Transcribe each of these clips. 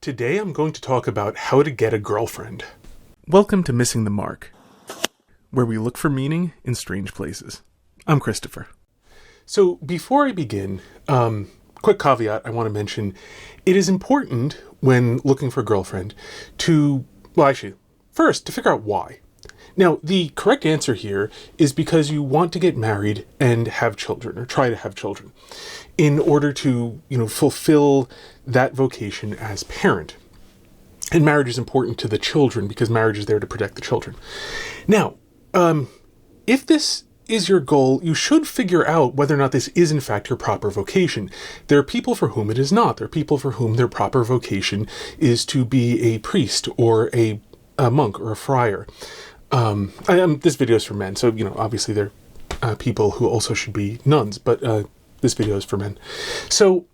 Today I'm going to talk about how to get a girlfriend. Welcome to Missing the Mark, where we look for meaning in strange places. I'm Christopher. So before I begin, quick caveat I want to mention, it is important when looking for a girlfriend first to figure out why. Now, the correct answer here is because you want to get married and have children, or try to have children, in order to, fulfill that vocation as parent. And marriage is important to the children because marriage is there to protect the children. Now, if this is your goal, you should figure out whether or not this is in fact your proper vocation. There are people for whom it is not. There are people for whom their proper vocation is to be a priest or a monk or a friar. This video is for men, so, obviously there are people who also should be nuns, but this video is for men. So,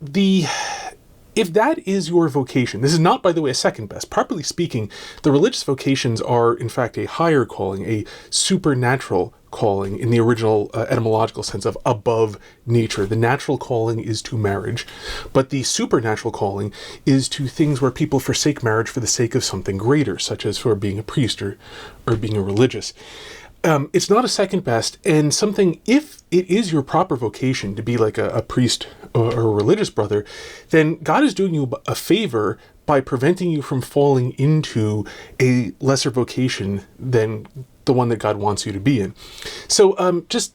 if that is your vocation, this is not, by the way, a second best. Properly speaking, the religious vocations are, in fact, a higher calling, a supernatural calling in the original etymological sense of above nature. The natural calling is to marriage, but the supernatural calling is to things where people forsake marriage for the sake of something greater, such as for being a priest or being a religious. It's not a second best, and something, if it is your proper vocation to be like a priest or a religious brother, then God is doing you a favor by preventing you from falling into a lesser vocation than the one that God wants you to be in. So just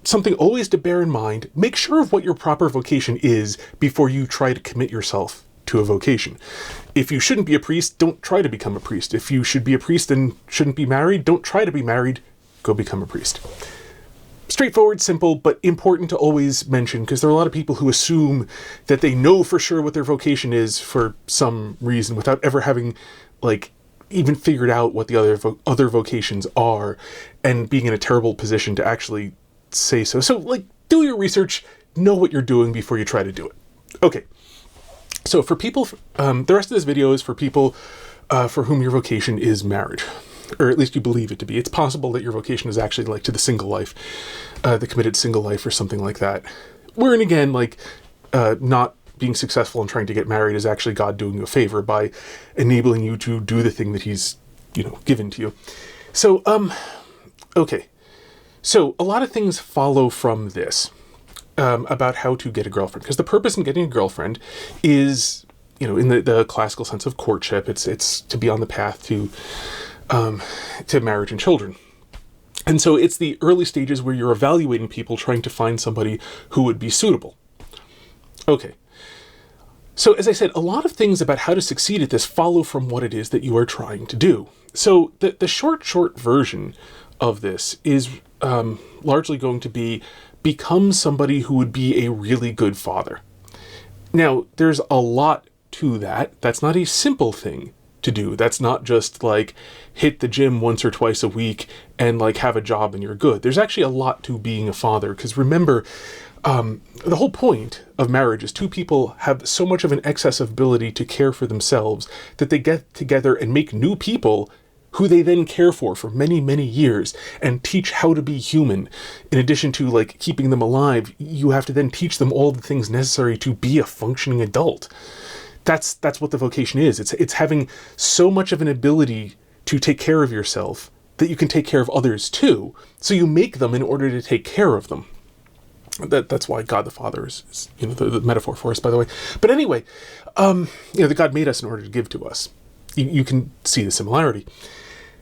something always to bear in mind, make sure of what your proper vocation is before you try to commit yourself to a vocation. If you shouldn't be a priest, don't try to become a priest. If you should be a priest and shouldn't be married, don't try to be married, go become a priest. Straightforward, simple, but important to always mention, because there are a lot of people who assume that they know for sure what their vocation is for some reason without ever having, even figured out what the other vocations are and being in a terrible position to actually say so. So, do your research, know what you're doing before you try to do it. Okay. So for people, the rest of this video is for people for whom your vocation is marriage, or at least you believe it to be. It's possible that your vocation is actually to the single life, the committed single life or something like that. Wherein again, not being successful in trying to get married is actually God doing you a favor by enabling you to do the thing that he's, given to you. So, okay. So a lot of things follow from this. About how to get a girlfriend, because the purpose in getting a girlfriend is, in the classical sense of courtship, it's to be on the path to marriage and children. And so it's the early stages where you're evaluating people, trying to find somebody who would be suitable. Okay. So as I said, a lot of things about how to succeed at this follow from what it is that you are trying to do. So the short version of this is largely going to be become somebody who would be a really good father. Now, there's a lot to that. That's not a simple thing to do. That's not just hit the gym once or twice a week and have a job and you're good. There's actually a lot to being a father, because remember, the whole point of marriage is two people have so much of an excess of ability to care for themselves that they get together and make new people who they then care for many, many years and teach how to be human. In addition to keeping them alive, you have to then teach them all the things necessary to be a functioning adult. That's what the vocation is. It's having so much of an ability to take care of yourself that you can take care of others too. So you make them in order to take care of them. That's why God the Father is the metaphor for us, by the way. But anyway, that God made us in order to give to us. You can see the similarity.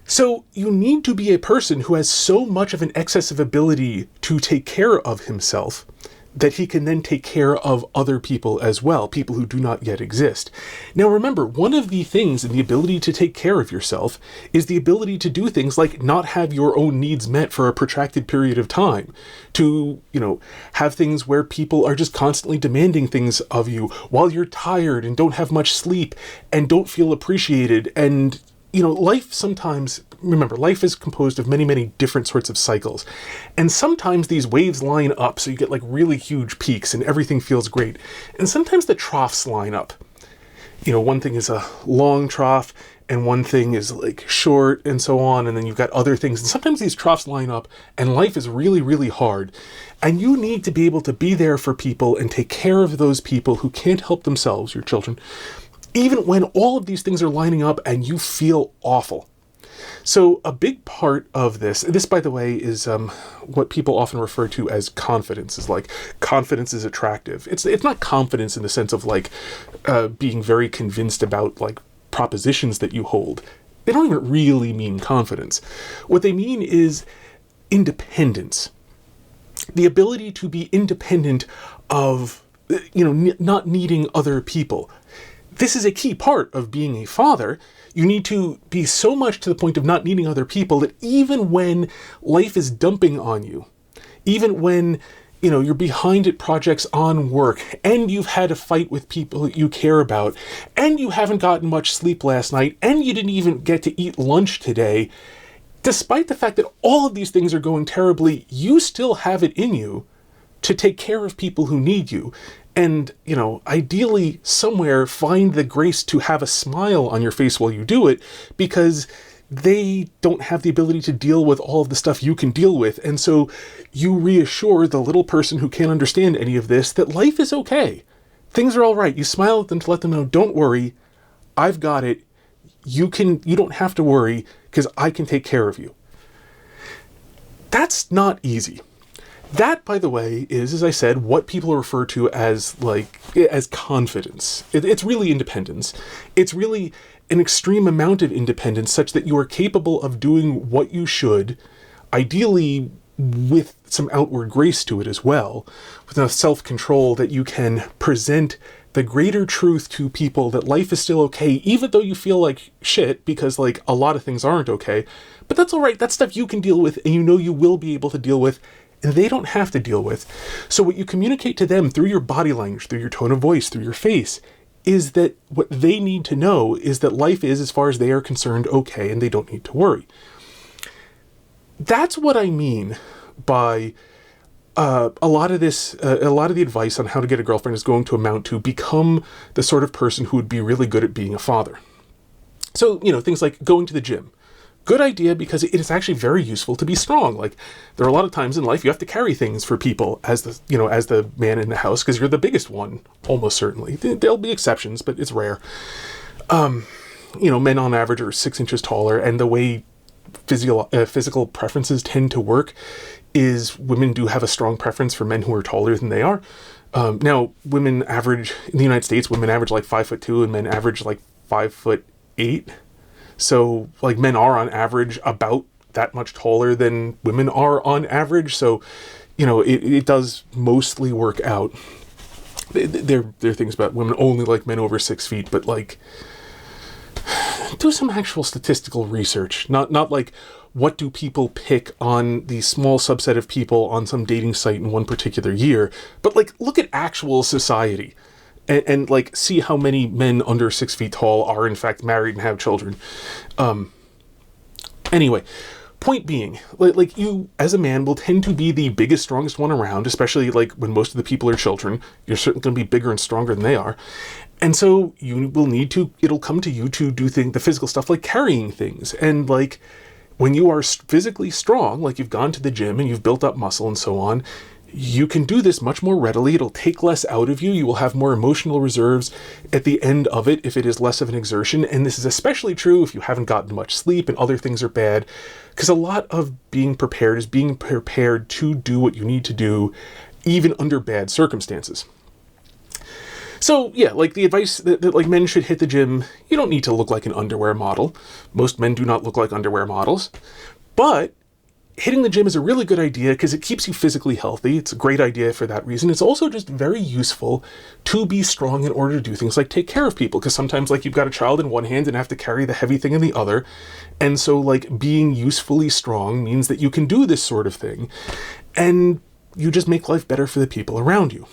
So you need to be a person who has so much of an excess of ability to take care of himself that he can then take care of other people as well, people who do not yet exist. Now remember, one of the things in the ability to take care of yourself is the ability to do things like not have your own needs met for a protracted period of time, to, have things where people are just constantly demanding things of you while you're tired and don't have much sleep and don't feel appreciated. And life sometimes, remember, life is composed of many, many different sorts of cycles. And sometimes these waves line up, so you get really huge peaks and everything feels great. And sometimes the troughs line up. One thing is a long trough and one thing is short and so on. And then you've got other things. And sometimes these troughs line up and life is really, really hard. And you need to be able to be there for people and take care of those people who can't help themselves, your children, even when all of these things are lining up and you feel awful. So a big part of this, by the way, is what people often refer to as confidence. Is like, confidence is attractive. It's not confidence in the sense of like being very convinced about like propositions that you hold. They don't even really mean confidence. What they mean is independence. The ability to be independent of, not needing other people. This is a key part of being a father. You need to be so much to the point of not needing other people that even when life is dumping on you, even when, you're behind at projects on work and you've had a fight with people that you care about and you haven't gotten much sleep last night and you didn't even get to eat lunch today, despite the fact that all of these things are going terribly, you still have it in you to take care of people who need you. And, ideally somewhere find the grace to have a smile on your face while you do it, because they don't have the ability to deal with all of the stuff you can deal with. And so you reassure the little person who can't understand any of this that life is okay. Things are all right. You smile at them to let them know, don't worry, I've got it. You don't have to worry because I can take care of you. That's not easy. That, by the way, is, as I said, what people refer to as confidence. It's really independence. It's really an extreme amount of independence such that you are capable of doing what you should, ideally with some outward grace to it as well, with enough self-control that you can present the greater truth to people that life is still okay, even though you feel like shit, because like a lot of things aren't okay. But that's all right. That's stuff you can deal with, and you will be able to deal with, and they don't have to deal with. So what you communicate to them through your body language, through your tone of voice, through your face, is that what they need to know is that life is, as far as they are concerned, okay, and they don't need to worry. That's what I mean by a lot of the advice on how to get a girlfriend is going to amount to become the sort of person who would be really good at being a father. So, things like going to the gym. Good idea, because it is actually very useful to be strong. Like, there are a lot of times in life you have to carry things for people as the man in the house, because you're the biggest one, almost certainly. There'll be exceptions, but it's rare. Men on average are 6 inches taller, and the way physical preferences tend to work is women do have a strong preference for men who are taller than they are. Now, women average, in the United States, women average like 5'2", and men average like 5'8". So, like, men are on average about that much taller than women are on average. So, it does mostly work out. There are things about women only like men over 6 feet, but like, do some actual statistical research. Not like, what do people pick on the small subset of people on some dating site in one particular year, but like, look at actual society. And like, see how many men under 6 feet tall are in fact married and have children. Anyway, point being, like you as a man will tend to be the biggest, strongest one around, especially like when most of the people are children. You're certainly going to be bigger and stronger than they are. And so you will it'll come to you to do the physical stuff like carrying things. And like, when you are physically strong, like you've gone to the gym and you've built up muscle and so on, you can do this much more readily. It'll take less out of you. You will have more emotional reserves at the end of it if it is less of an exertion. And this is especially true if you haven't gotten much sleep and other things are bad, because a lot of being prepared is being prepared to do what you need to do, even under bad circumstances. So yeah, like the advice that like men should hit the gym, you don't need to look like an underwear model. Most men do not look like underwear models, but hitting the gym is a really good idea because it keeps you physically healthy. It's a great idea for that reason. It's also just very useful to be strong in order to do things like take care of people, because sometimes like you've got a child in one hand and have to carry the heavy thing in the other. And so like being usefully strong means that you can do this sort of thing, and you just make life better for the people around you.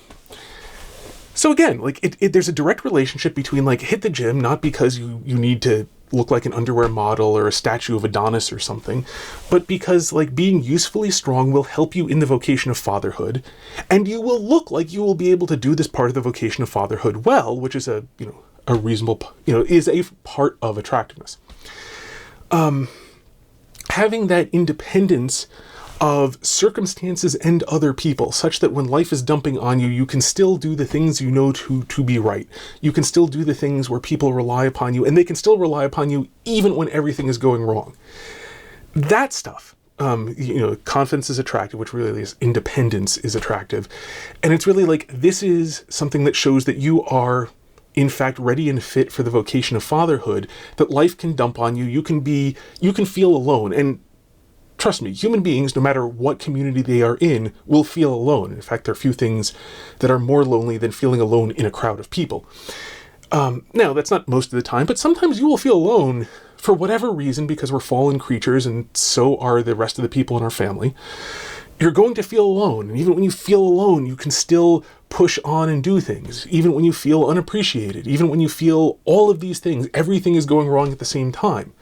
So again, like there's a direct relationship between like hit the gym, not because you need to look like an underwear model or a statue of Adonis or something, but because like being usefully strong will help you in the vocation of fatherhood, and you will look like you will be able to do this part of the vocation of fatherhood well, which is a reasonable, is a part of attractiveness. Having that independence of circumstances and other people, such that when life is dumping on you, you can still do the things you know to be right. You can still do the things where people rely upon you, and they can still rely upon you even when everything is going wrong. That stuff, confidence is attractive, which really is independence is attractive. And it's really like, this is something that shows that you are, in fact, ready and fit for the vocation of fatherhood, that life can dump on you. You can feel alone. And trust me, human beings, no matter what community they are in, will feel alone. In fact, there are few things that are more lonely than feeling alone in a crowd of people. Now, that's not most of the time, but sometimes you will feel alone for whatever reason, because we're fallen creatures and so are the rest of the people in our family. You're going to feel alone. And even when you feel alone, you can still push on and do things. Even when you feel unappreciated, even when you feel all of these things, everything is going wrong at the same time.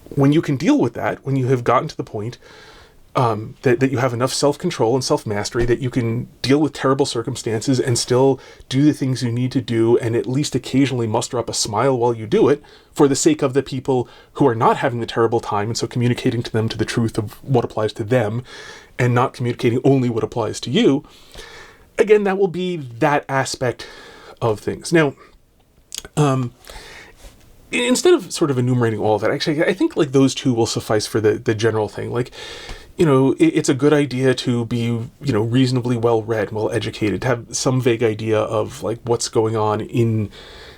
When you can deal with that, when you have gotten to the point that you have enough self-control and self-mastery that you can deal with terrible circumstances and still do the things you need to do, and at least occasionally muster up a smile while you do it, for the sake of the people who are not having the terrible time, and so communicating to them to the truth of what applies to them, and not communicating only what applies to you, again, that will be that aspect of things. Now, instead of sort of enumerating all of that, actually, I think like those two will suffice for the general thing. Like, it's a good idea to be, reasonably well-read, well-educated, to have some vague idea of like what's going on in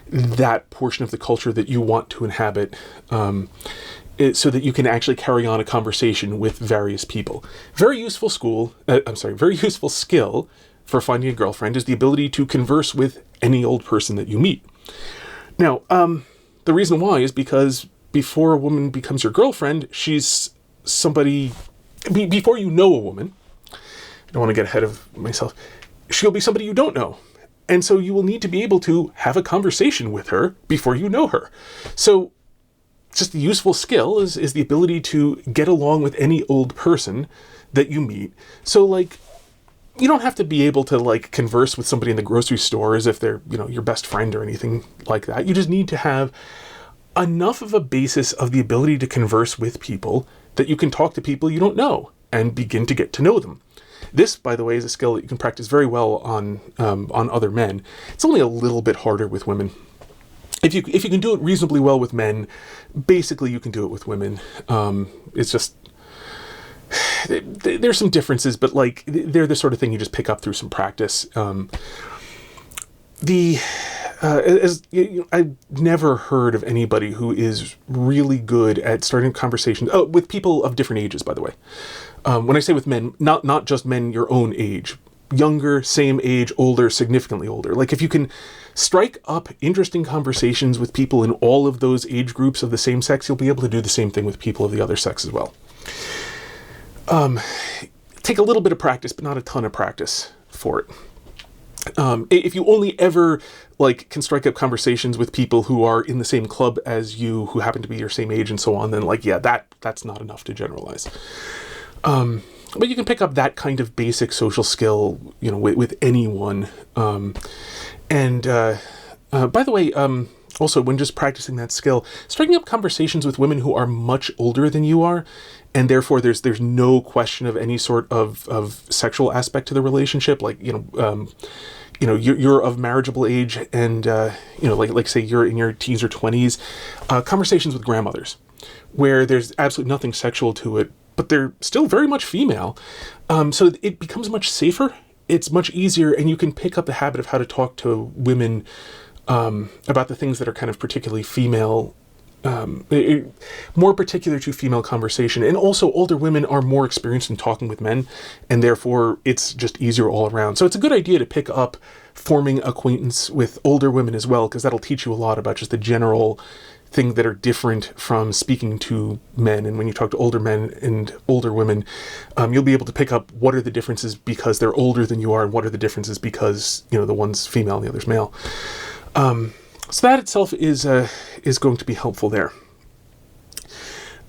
that portion of the culture that you want to inhabit, so that you can actually carry on a conversation with various people. Very useful skill for finding a girlfriend is the ability to converse with any old person that you meet. Now, the reason why is because before a woman becomes your girlfriend, she's somebody... Before you know a woman, I don't want to get ahead of myself, she'll be somebody you don't know. And so you will need to be able to have a conversation with her before you know her. So just the useful skill is the ability to get along with any old person that you meet. So like, you don't have to be able to like converse with somebody in the grocery store as if they're, your best friend or anything like that. You just need to have enough of a basis of the ability to converse with people that you can talk to people you don't know and begin to get to know them. This, by the way, is a skill that you can practice very well on other men. It's only a little bit harder with women. If you can do it reasonably well with men, basically you can do it with women. It's just... There's some differences, but like they're the sort of thing you just pick up through some practice. I've never heard of anybody who is really good at starting conversations with people of different ages, by the way. When I say with men, not just men your own age, younger, same age, older, significantly older. Like if you can strike up interesting conversations with people in all of those age groups of the same sex, you'll be able to do the same thing with people of the other sex as well. Take a little bit of practice, but not a ton of practice for it. If you only ever can strike up conversations with people who are in the same club as you, who happen to be your same age and so on, then that's not enough to generalize. But you can pick up that kind of basic social skill, with anyone. By the way, also when just practicing that skill, striking up conversations with women who are much older than you are, and therefore there's no question of any sort of sexual aspect to the relationship. You're of marriageable age, and like say you're in your teens or 20s. Conversations with grandmothers, where there's absolutely nothing sexual to it, but they're still very much female. So it becomes much safer. It's much easier, and you can pick up the habit of how to talk to women about the things that are kind of particularly female. More particular to female conversation. And also older women are more experienced in talking with men, and therefore it's just easier all around. So it's a good idea to pick up forming acquaintance with older women as well, because that'll teach you a lot about just the general things that are different from speaking to men. And when you talk to older men and older women, you'll be able to pick up what are the differences because they're older than you are, and what are the differences because, the one's female and the other's male. So that itself is going to be helpful there.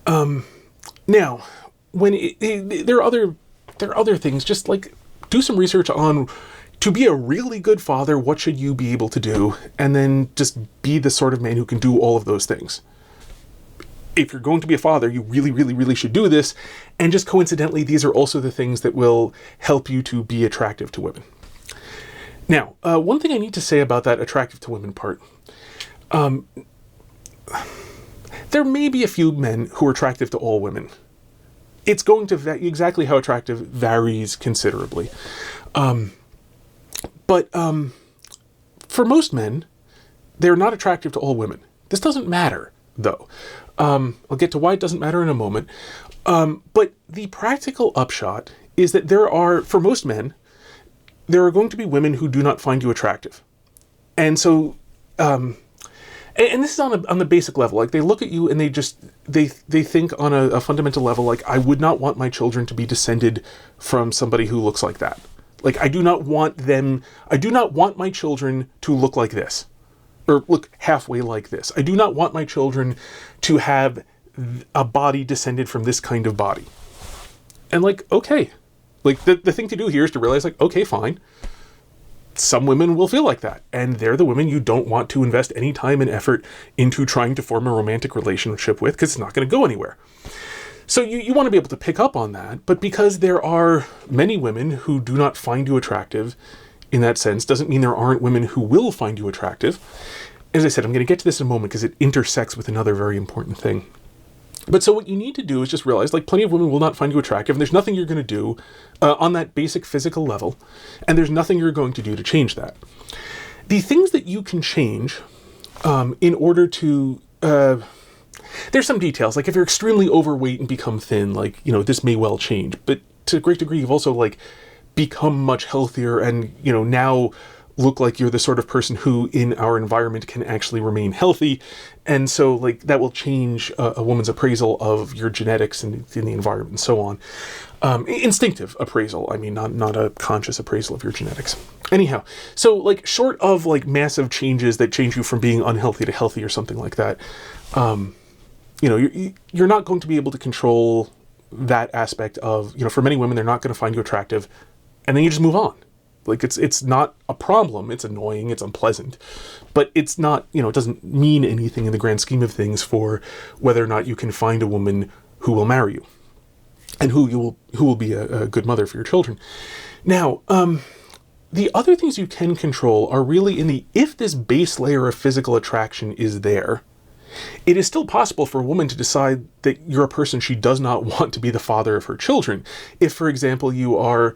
Now, when there are other things, just like do some research on, to be a really good father, what should you be able to do, and then just be the sort of man who can do all of those things. if you're going to be a father, you really, really, really should do this. And just coincidentally, these are also the things that will help you to be attractive to women. Now, one thing I need to say about that attractive to women part, there may be a few men who are attractive to all women. It's going to exactly how attractive varies considerably. But for most men, they're not attractive to all women. This doesn't matter, though. I'll get to why it doesn't matter in a moment. But the practical upshot is that for most men, there are going to be women who do not find you attractive. And so, and this is on the basic level. Like, they look at you and they think on a fundamental level, like, I would not want my children to be descended from somebody who looks like that. Like, I do not want my children to look like this, or look halfway like this. I do not want my children to have a body descended from this kind of body. And like, okay. Like, the thing to do here is to realize, like, okay, fine. Some women will feel like that, and they're the women you don't want to invest any time and effort into trying to form a romantic relationship with, because it's not going to go anywhere. So you want to be able to pick up on that, but because there are many women who do not find you attractive in that sense, doesn't mean there aren't women who will find you attractive. As I said, I'm going to get to this in a moment because it intersects with another very important thing. But so what you need to do is just realize, like, plenty of women will not find you attractive, and there's nothing you're going to do on that basic physical level, and there's nothing you're going to do to change that. The things that you can change in order to... there's some details, like if you're extremely overweight and become thin, like, this may well change. But to a great degree, you've also, like, become much healthier and, now look like you're the sort of person who in our environment can actually remain healthy. And so, like, that will change a woman's appraisal of your genetics and in the environment and so on. Instinctive appraisal, I mean, not a conscious appraisal of your genetics. Anyhow, so, like, short of, like, massive changes that change you from being unhealthy to healthy or something like that, you're not going to be able to control that aspect of, for many women, they're not going to find you attractive, and then you just move on. Like, it's not a problem. It's annoying. It's unpleasant. But it's not, it doesn't mean anything in the grand scheme of things for whether or not you can find a woman who will marry you and who will be a good mother for your children. Now, the other things you can control are really if this base layer of physical attraction is there, it is still possible for a woman to decide that you're a person she does not want to be the father of her children. If, for example, you are...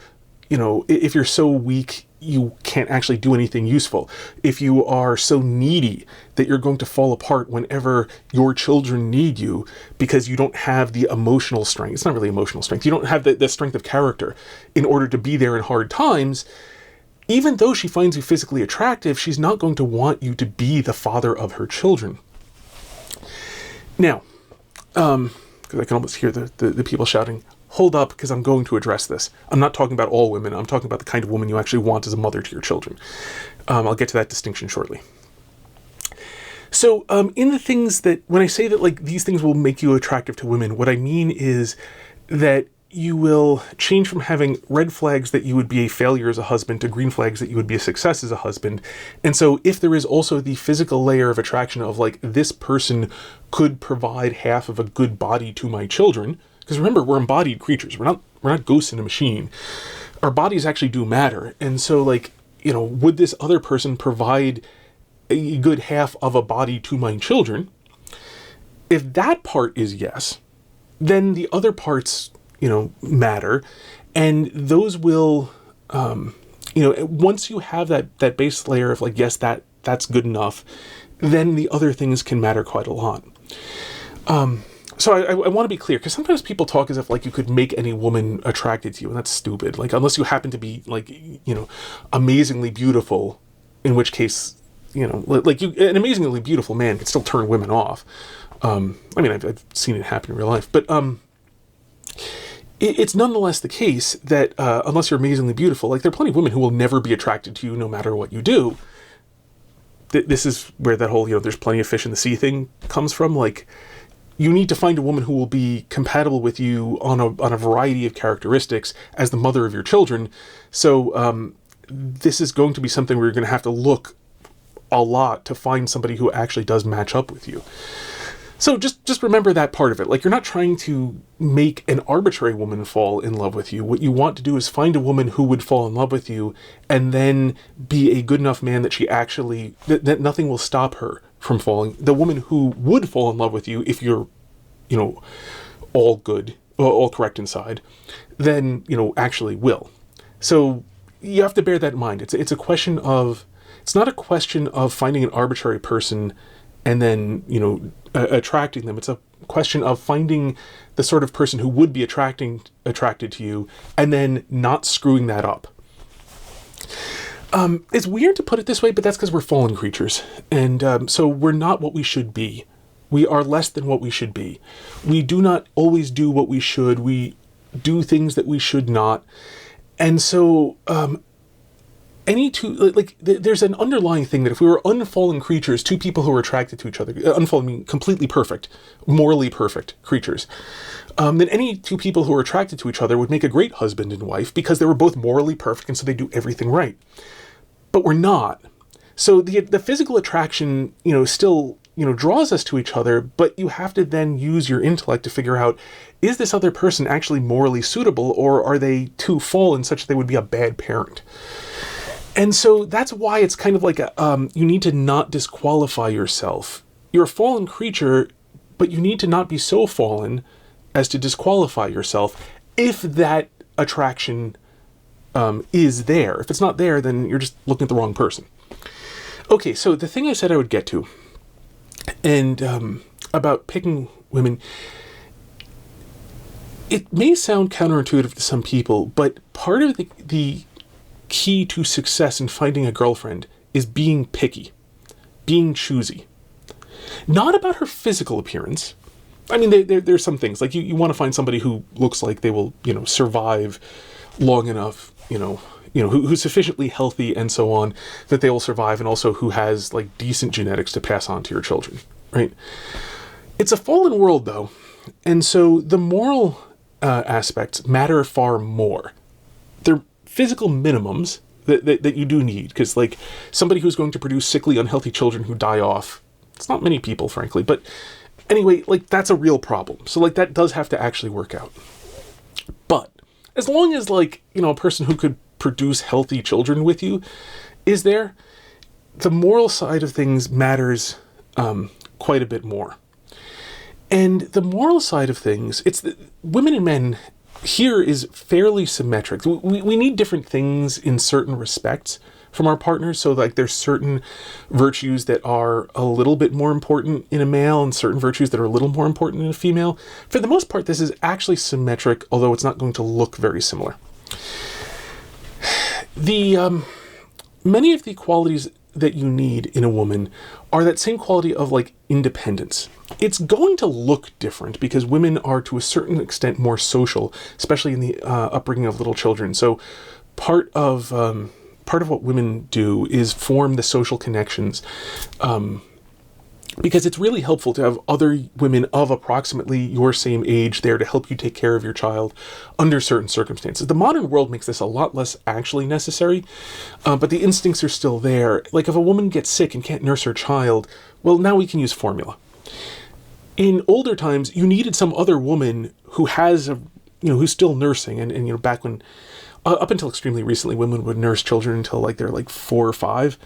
if you're so weak, you can't actually do anything useful. If you are so needy that you're going to fall apart whenever your children need you because you don't have the emotional strength. It's not really emotional strength. You don't have the strength of character in order to be there in hard times. Even though she finds you physically attractive, she's not going to want you to be the father of her children. Now, because I can almost hear the people shouting, hold up, because I'm going to address this. I'm not talking about all women. I'm talking about the kind of woman you actually want as a mother to your children. I'll get to that distinction shortly. So in the things that, when I say that, like, these things will make you attractive to women, what I mean is that you will change from having red flags that you would be a failure as a husband to green flags that you would be a success as a husband. And so if there is also the physical layer of attraction of, like, this person could provide half of a good body to my children, because remember, we're embodied creatures. We're not ghosts in a machine. Our bodies actually do matter. And so, like, would this other person provide a good half of a body to my children? If that part is yes, then the other parts, matter. And those will, once you have that base layer of, like, yes, that's good enough, then the other things can matter quite a lot. So I want to be clear, because sometimes people talk as if, like, you could make any woman attracted to you, and that's stupid. Like, unless you happen to be, like, amazingly beautiful, in which case, like, an amazingly beautiful man can still turn women off. I mean, I've seen it happen in real life, but it's nonetheless the case that unless you're amazingly beautiful, like, there are plenty of women who will never be attracted to you no matter what you do. This is where that whole, there's plenty of fish in the sea thing comes from. Like, you need to find a woman who will be compatible with you on a variety of characteristics as the mother of your children. So this is going to be something where you're going to have to look a lot to find somebody who actually does match up with you. So just remember that part of it. Like, you're not trying to make an arbitrary woman fall in love with you. What you want to do is find a woman who would fall in love with you and then be a good enough man that she actually, that nothing will stop her from falling. The woman who would fall in love with you if you're, all good, all correct inside, then, actually will. So you have to bear that in mind. It's a question of, it's not a question of finding an arbitrary person and then, attracting them. It's a question of finding the sort of person who would be attracted to you and then not screwing that up. It's weird to put it this way, but that's because we're fallen creatures. And so we're not what we should be. We are less than what we should be. We do not always do what we should. We do things that we should not. And so there's an underlying thing that if we were unfallen creatures, two people who are attracted to each other, unfallen meaning completely perfect, morally perfect creatures, then any two people who are attracted to each other would make a great husband and wife because they were both morally perfect and so they do everything right. But we're not. So the physical attraction, still, draws us to each other, but you have to then use your intellect to figure out, is this other person actually morally suitable, or are they too fallen such that they would be a bad parent? And so that's why it's kind of like you need to not disqualify yourself. You're a fallen creature, but you need to not be so fallen as to disqualify yourself if that attraction is there. If it's not there, then you're just looking at the wrong person. Okay, so the thing I said I would get to, and about picking women, it may sound counterintuitive to some people, but part of the key to success in finding a girlfriend is being picky, being choosy. Not about her physical appearance. I mean, there's some things, like you want to find somebody who looks like they will, survive long enough, who's sufficiently healthy and so on, that they will survive, and also who has like decent genetics to pass on to your children, right? It's a fallen world though. And so the moral aspects matter far more. They're physical minimums that you do need, because like somebody who's going to produce sickly, unhealthy children who die off, it's not many people, frankly, but anyway, like that's a real problem. So like that does have to actually work out. But as long as like, a person who could produce healthy children with you is there, the moral side of things matters quite a bit more. And the moral side of things, it's women and men here is fairly symmetric. We need different things in certain respects from our partners. So like there's certain virtues that are a little bit more important in a male and certain virtues that are a little more important in a female. For the most part, this is actually symmetric, although it's not going to look very similar. Many of the qualities that you need in a woman are that same quality of like independence. It's going to look different because women are to a certain extent more social, especially in the upbringing of little children. So part of what women do is form the social connections, because it's really helpful to have other women of approximately your same age there to help you take care of your child under certain circumstances. The modern world makes this a lot less actually necessary, but the instincts are still there. Like if a woman gets sick and can't nurse her child, well, now we can use formula. In older times, you needed some other woman who has who's still nursing, and back when, up until extremely recently, women would nurse children until like they're like 4 or 5.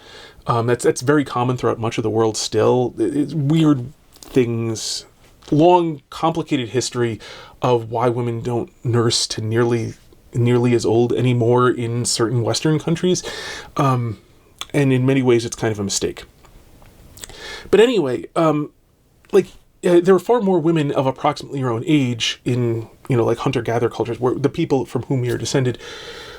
That's very common throughout much of the world still. It's weird things, long, complicated history of why women don't nurse to nearly as old anymore in certain Western countries. And in many ways, it's kind of a mistake. But anyway, there were far more women of approximately your own age in, like hunter-gatherer cultures, where the people from whom you're descended,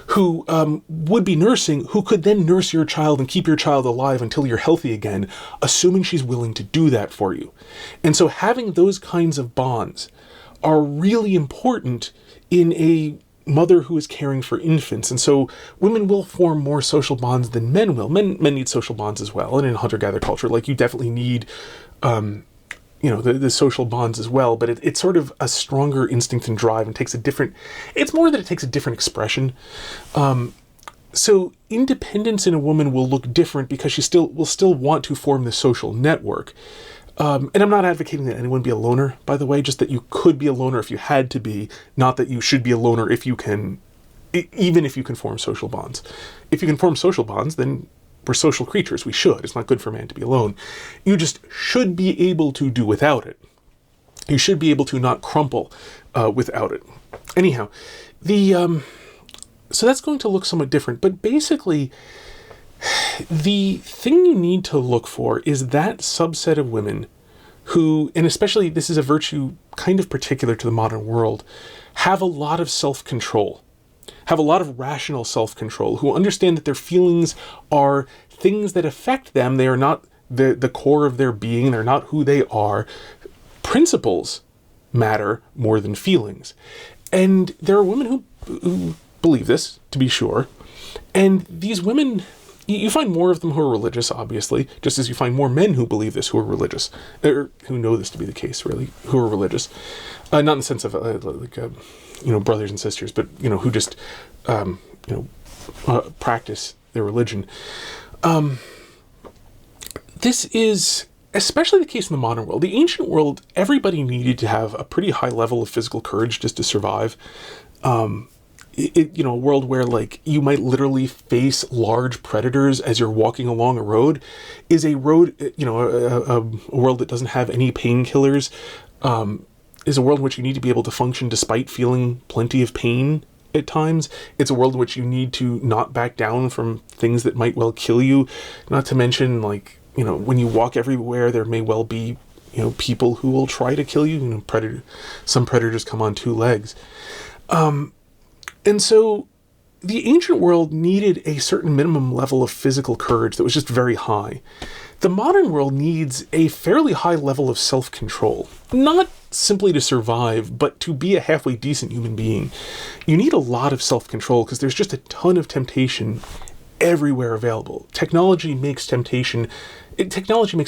who would be nursing, who could then nurse your child and keep your child alive until you're healthy again, assuming she's willing to do that for you. And so having those kinds of bonds are really important in a mother who is caring for infants. And so women will form more social bonds than men will. Men need social bonds as well. And in hunter-gatherer culture, like you definitely need the social bonds as well, but it's sort of a stronger instinct and drive and it's more that it takes a different expression. So independence in a woman will look different because she will still want to form the social network. And I'm not advocating that anyone be a loner, by the way, just that you could be a loner if you had to be, not that you should be a loner if you can, even if you can form social bonds. If you can form social bonds, then we're social creatures. We should. It's not good for man to be alone. You just should be able to do without it. You should be able to not crumple without it. Anyhow, so that's going to look somewhat different. But basically, the thing you need to look for is that subset of women who, and especially this is a virtue kind of particular to the modern world, have a lot of self-control, have a lot of rational self-control, who understand that their feelings are things that affect them. They are not the core of their being. They're not who they are. Principles matter more than feelings. And there are women who believe this, to be sure. And these women, you find more of them who are religious, obviously, just as you find more men who believe this, who are religious, or who know this to be the case, really, who are religious. Not in the sense of, brothers and sisters, but, who just, practice their religion. This is especially the case in the modern world. The ancient world, everybody needed to have a pretty high level of physical courage just to survive. A world where, like, you might literally face large predators as you're walking along a road is a road, a world that doesn't have any painkillers, is a world in which you need to be able to function despite feeling plenty of pain at times. It's a world in which you need to not back down from things that might well kill you. Not to mention, like, when you walk everywhere, there may well be, people who will try to kill you. Some predators come on two legs. And so the ancient world needed a certain minimum level of physical courage that was just very high. The modern world needs a fairly high level of self-control, not simply to survive, but to be a halfway decent human being. You need a lot of self-control because there's just a ton of temptation everywhere available. Technology makes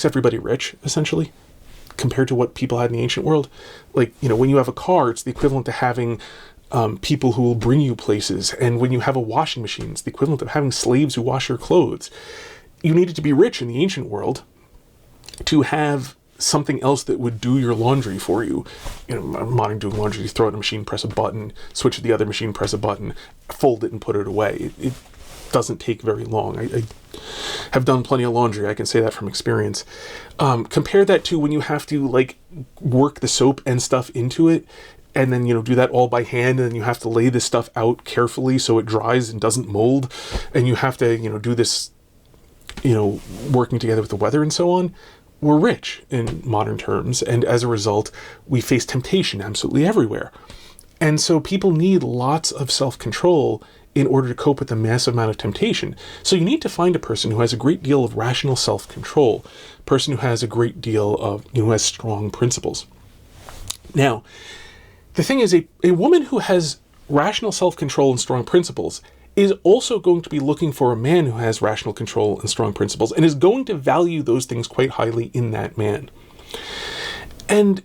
everybody rich, essentially, compared to what people had in the ancient world. Like, when you have a car, it's the equivalent to having people who will bring you places. And when you have a washing machine, it's the equivalent of having slaves who wash your clothes. You needed to be rich in the ancient world to have something else that would do your laundry for you. Modern doing laundry, you throw it in a machine, press a button, switch to the other machine, press a button, fold it and put it away. It doesn't take very long. I have done plenty of laundry. I can say that from experience. Compare that to when you have to, like, work the soap and stuff into it, and then, do that all by hand, and then you have to lay this stuff out carefully so it dries and doesn't mold, and you have to, do this, working together with the weather and so on. We're rich in modern terms, and as a result, we face temptation absolutely everywhere. And so people need lots of self-control in order to cope with the massive amount of temptation. So you need to find a person who has a great deal of rational self-control, a person who has a great deal of, who has strong principles. Now, the thing is, a woman who has rational self-control and strong principles is also going to be looking for a man who has rational control and strong principles, and is going to value those things quite highly in that man. And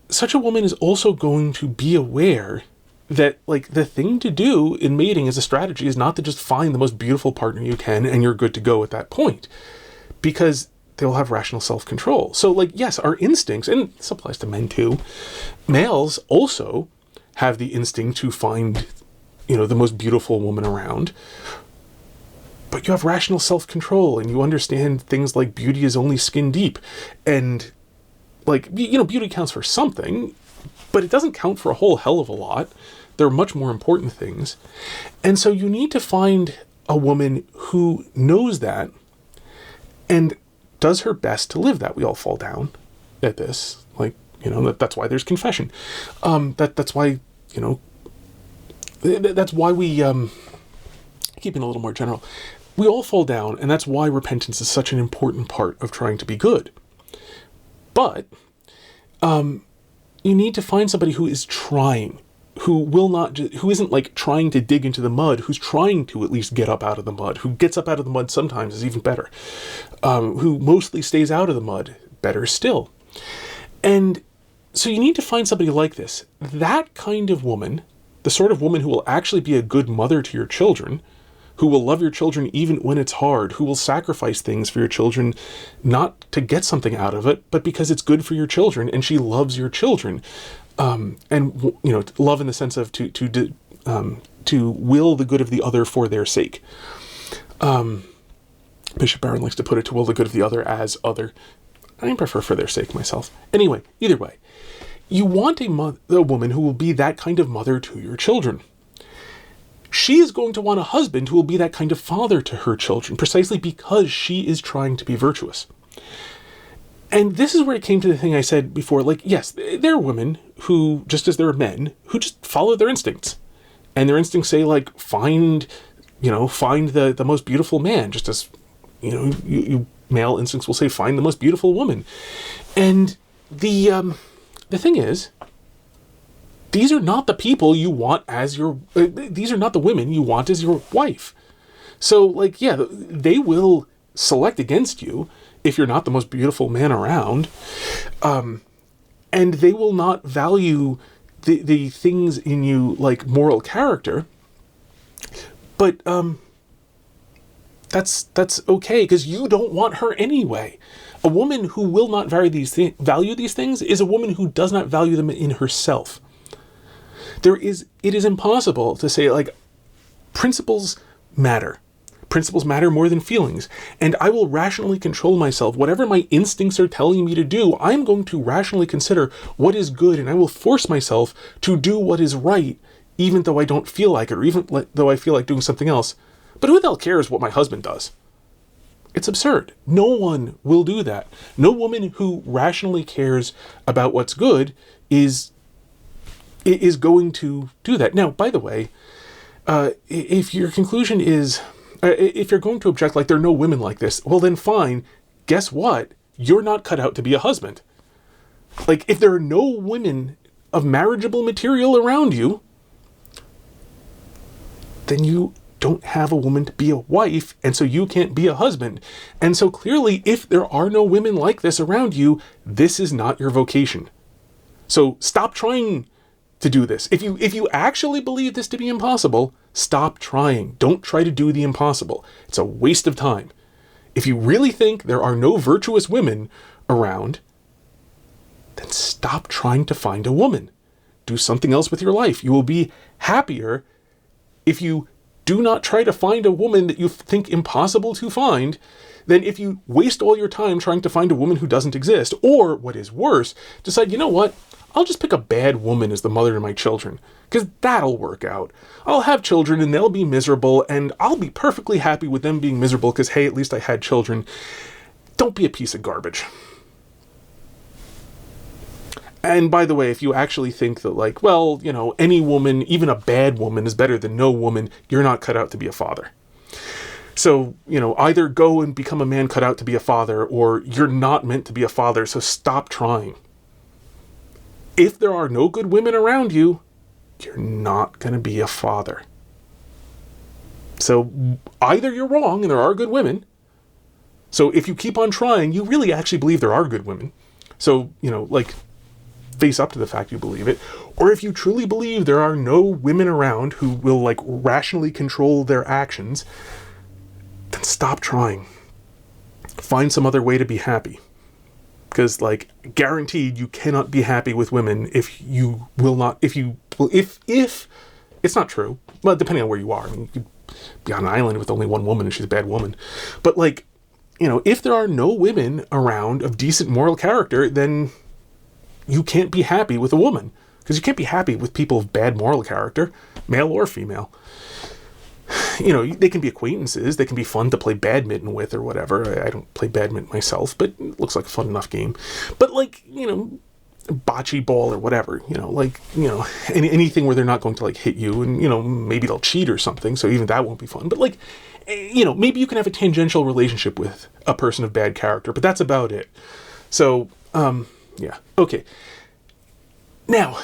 such a woman is also going to be aware that, like, the thing to do in mating as a strategy is not to just find the most beautiful partner you can and you're good to go at that point, because they'll have rational self-control. So, like, yes, our instincts, and this applies to men too, males also have the instinct to find, the most beautiful woman around. But you have rational self-control, and you understand things like beauty is only skin deep. And, like, beauty counts for something, but it doesn't count for a whole hell of a lot. There are much more important things. And so you need to find a woman who knows that and does her best to live that. We all fall down at this. Like, that's why there's confession. That's why, that's why we, keeping a little more general, we all fall down, and that's why repentance is such an important part of trying to be good. But you need to find somebody who is trying, who isn't, like, trying to dig into the mud, who's trying to at least get up out of the mud, who gets up out of the mud sometimes is even better, who mostly stays out of the mud, better still. And so you need to find somebody like this. That kind of woman, the sort of woman who will actually be a good mother to your children, who will love your children even when it's hard, who will sacrifice things for your children, not to get something out of it, but because it's good for your children and she loves your children. And love in the sense of to will the good of the other for their sake. Bishop Barron likes to put it, to will the good of the other as other. I prefer for their sake myself. Anyway, either way, you want a woman who will be that kind of mother to your children. She is going to want a husband who will be that kind of father to her children, precisely because she is trying to be virtuous. And this is where it came to the thing I said before, like, yes, there are women who, just as there are men, who just follow their instincts. And their instincts say, like, find the most beautiful man, just as, you male instincts will say, find the most beautiful woman. And the thing is, these are not the people you want as these are not the women you want as your wife. So, like, yeah, they will select against you if you're not the most beautiful man around. And they will not value the things in you, like moral character. But that's okay, because you don't want her anyway. A woman who will not value these things is a woman who does not value them in herself. It is impossible to say, like, principles matter. Principles matter more than feelings. And I will rationally control myself. Whatever my instincts are telling me to do, I'm going to rationally consider what is good, and I will force myself to do what is right, even though I don't feel like it, or even though I feel like doing something else. But who the hell cares what my husband does? It's absurd. No one will do that. No woman who rationally cares about what's good is going to do that. Now, by the way, if your conclusion is, if you're going to object like there are no women like this, well then fine. Guess what? You're not cut out to be a husband. Like, if there are no women of marriageable material around you, then you don't have a woman to be a wife, and so you can't be a husband. And so clearly, if there are no women like this around you, this is not your vocation. So stop trying to do this. If you actually believe this to be impossible, stop trying. Don't try to do the impossible. It's a waste of time. If you really think there are no virtuous women around, then stop trying to find a woman. Do something else with your life. You will be happier if you do not try to find a woman that you think impossible to find than if you waste all your time trying to find a woman who doesn't exist. Or, what is worse, decide, you know what? I'll just pick a bad woman as the mother to my children, because that'll work out. I'll have children and they'll be miserable, and I'll be perfectly happy with them being miserable because, hey, at least I had children. Don't be a piece of garbage. And by the way, if you actually think that, like, well, any woman, even a bad woman, is better than no woman, you're not cut out to be a father. So, either go and become a man cut out to be a father, or you're not meant to be a father, so stop trying. If there are no good women around you, you're not going to be a father. So either you're wrong and there are good women. So if you keep on trying, you really actually believe there are good women. So, face up to the fact you believe it. Or if you truly believe there are no women around who will, rationally control their actions, then stop trying. Find some other way to be happy. Because, guaranteed, you cannot be happy with women if it's not true. Well, depending on where you are. I mean, you could be on an island with only one woman and she's a bad woman. But, if there are no women around of decent moral character, then you can't be happy with a woman. Because you can't be happy with people of bad moral character, male or female. They can be acquaintances. They can be fun to play badminton with or whatever. I don't play badminton myself, but it looks like a fun enough game. But bocce ball or whatever, anything where they're not going to hit you and, maybe they'll cheat or something. So even that won't be fun. But maybe you can have a tangential relationship with a person of bad character, but that's about it. So, yeah. Okay. Now,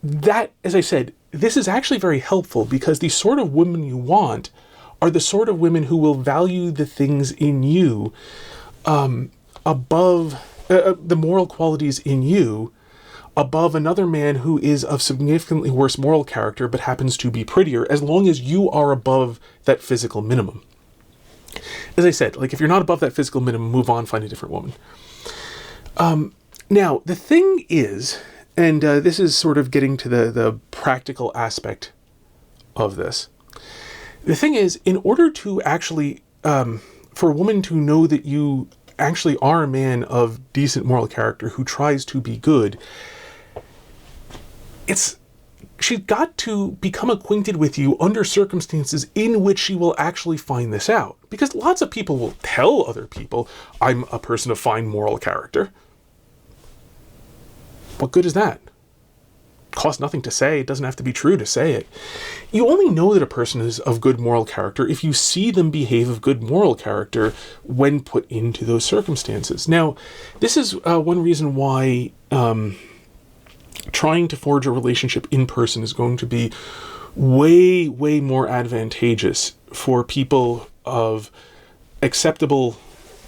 that, as I said, this is actually very helpful because the sort of women you want are the sort of women who will value the things in you above the moral qualities in you above another man who is of significantly worse moral character but happens to be prettier, as long as you are above that physical minimum. As I said, like if you're not above that physical minimum, move on, find a different woman. Now, the thing is, and this is sort of getting to the practical aspect of this. The thing is, in order to actually, for a woman to know that you actually are a man of decent moral character who tries to be good, she's got to become acquainted with you under circumstances in which she will actually find this out. Because lots of people will tell other people, I'm a person of fine moral character. What good is that? Costs nothing to say. It doesn't have to be true to say it. You only know that a person is of good moral character if you see them behave of good moral character when put into those circumstances. Now, this is one reason why trying to forge a relationship in person is going to be way, way more advantageous for people of acceptable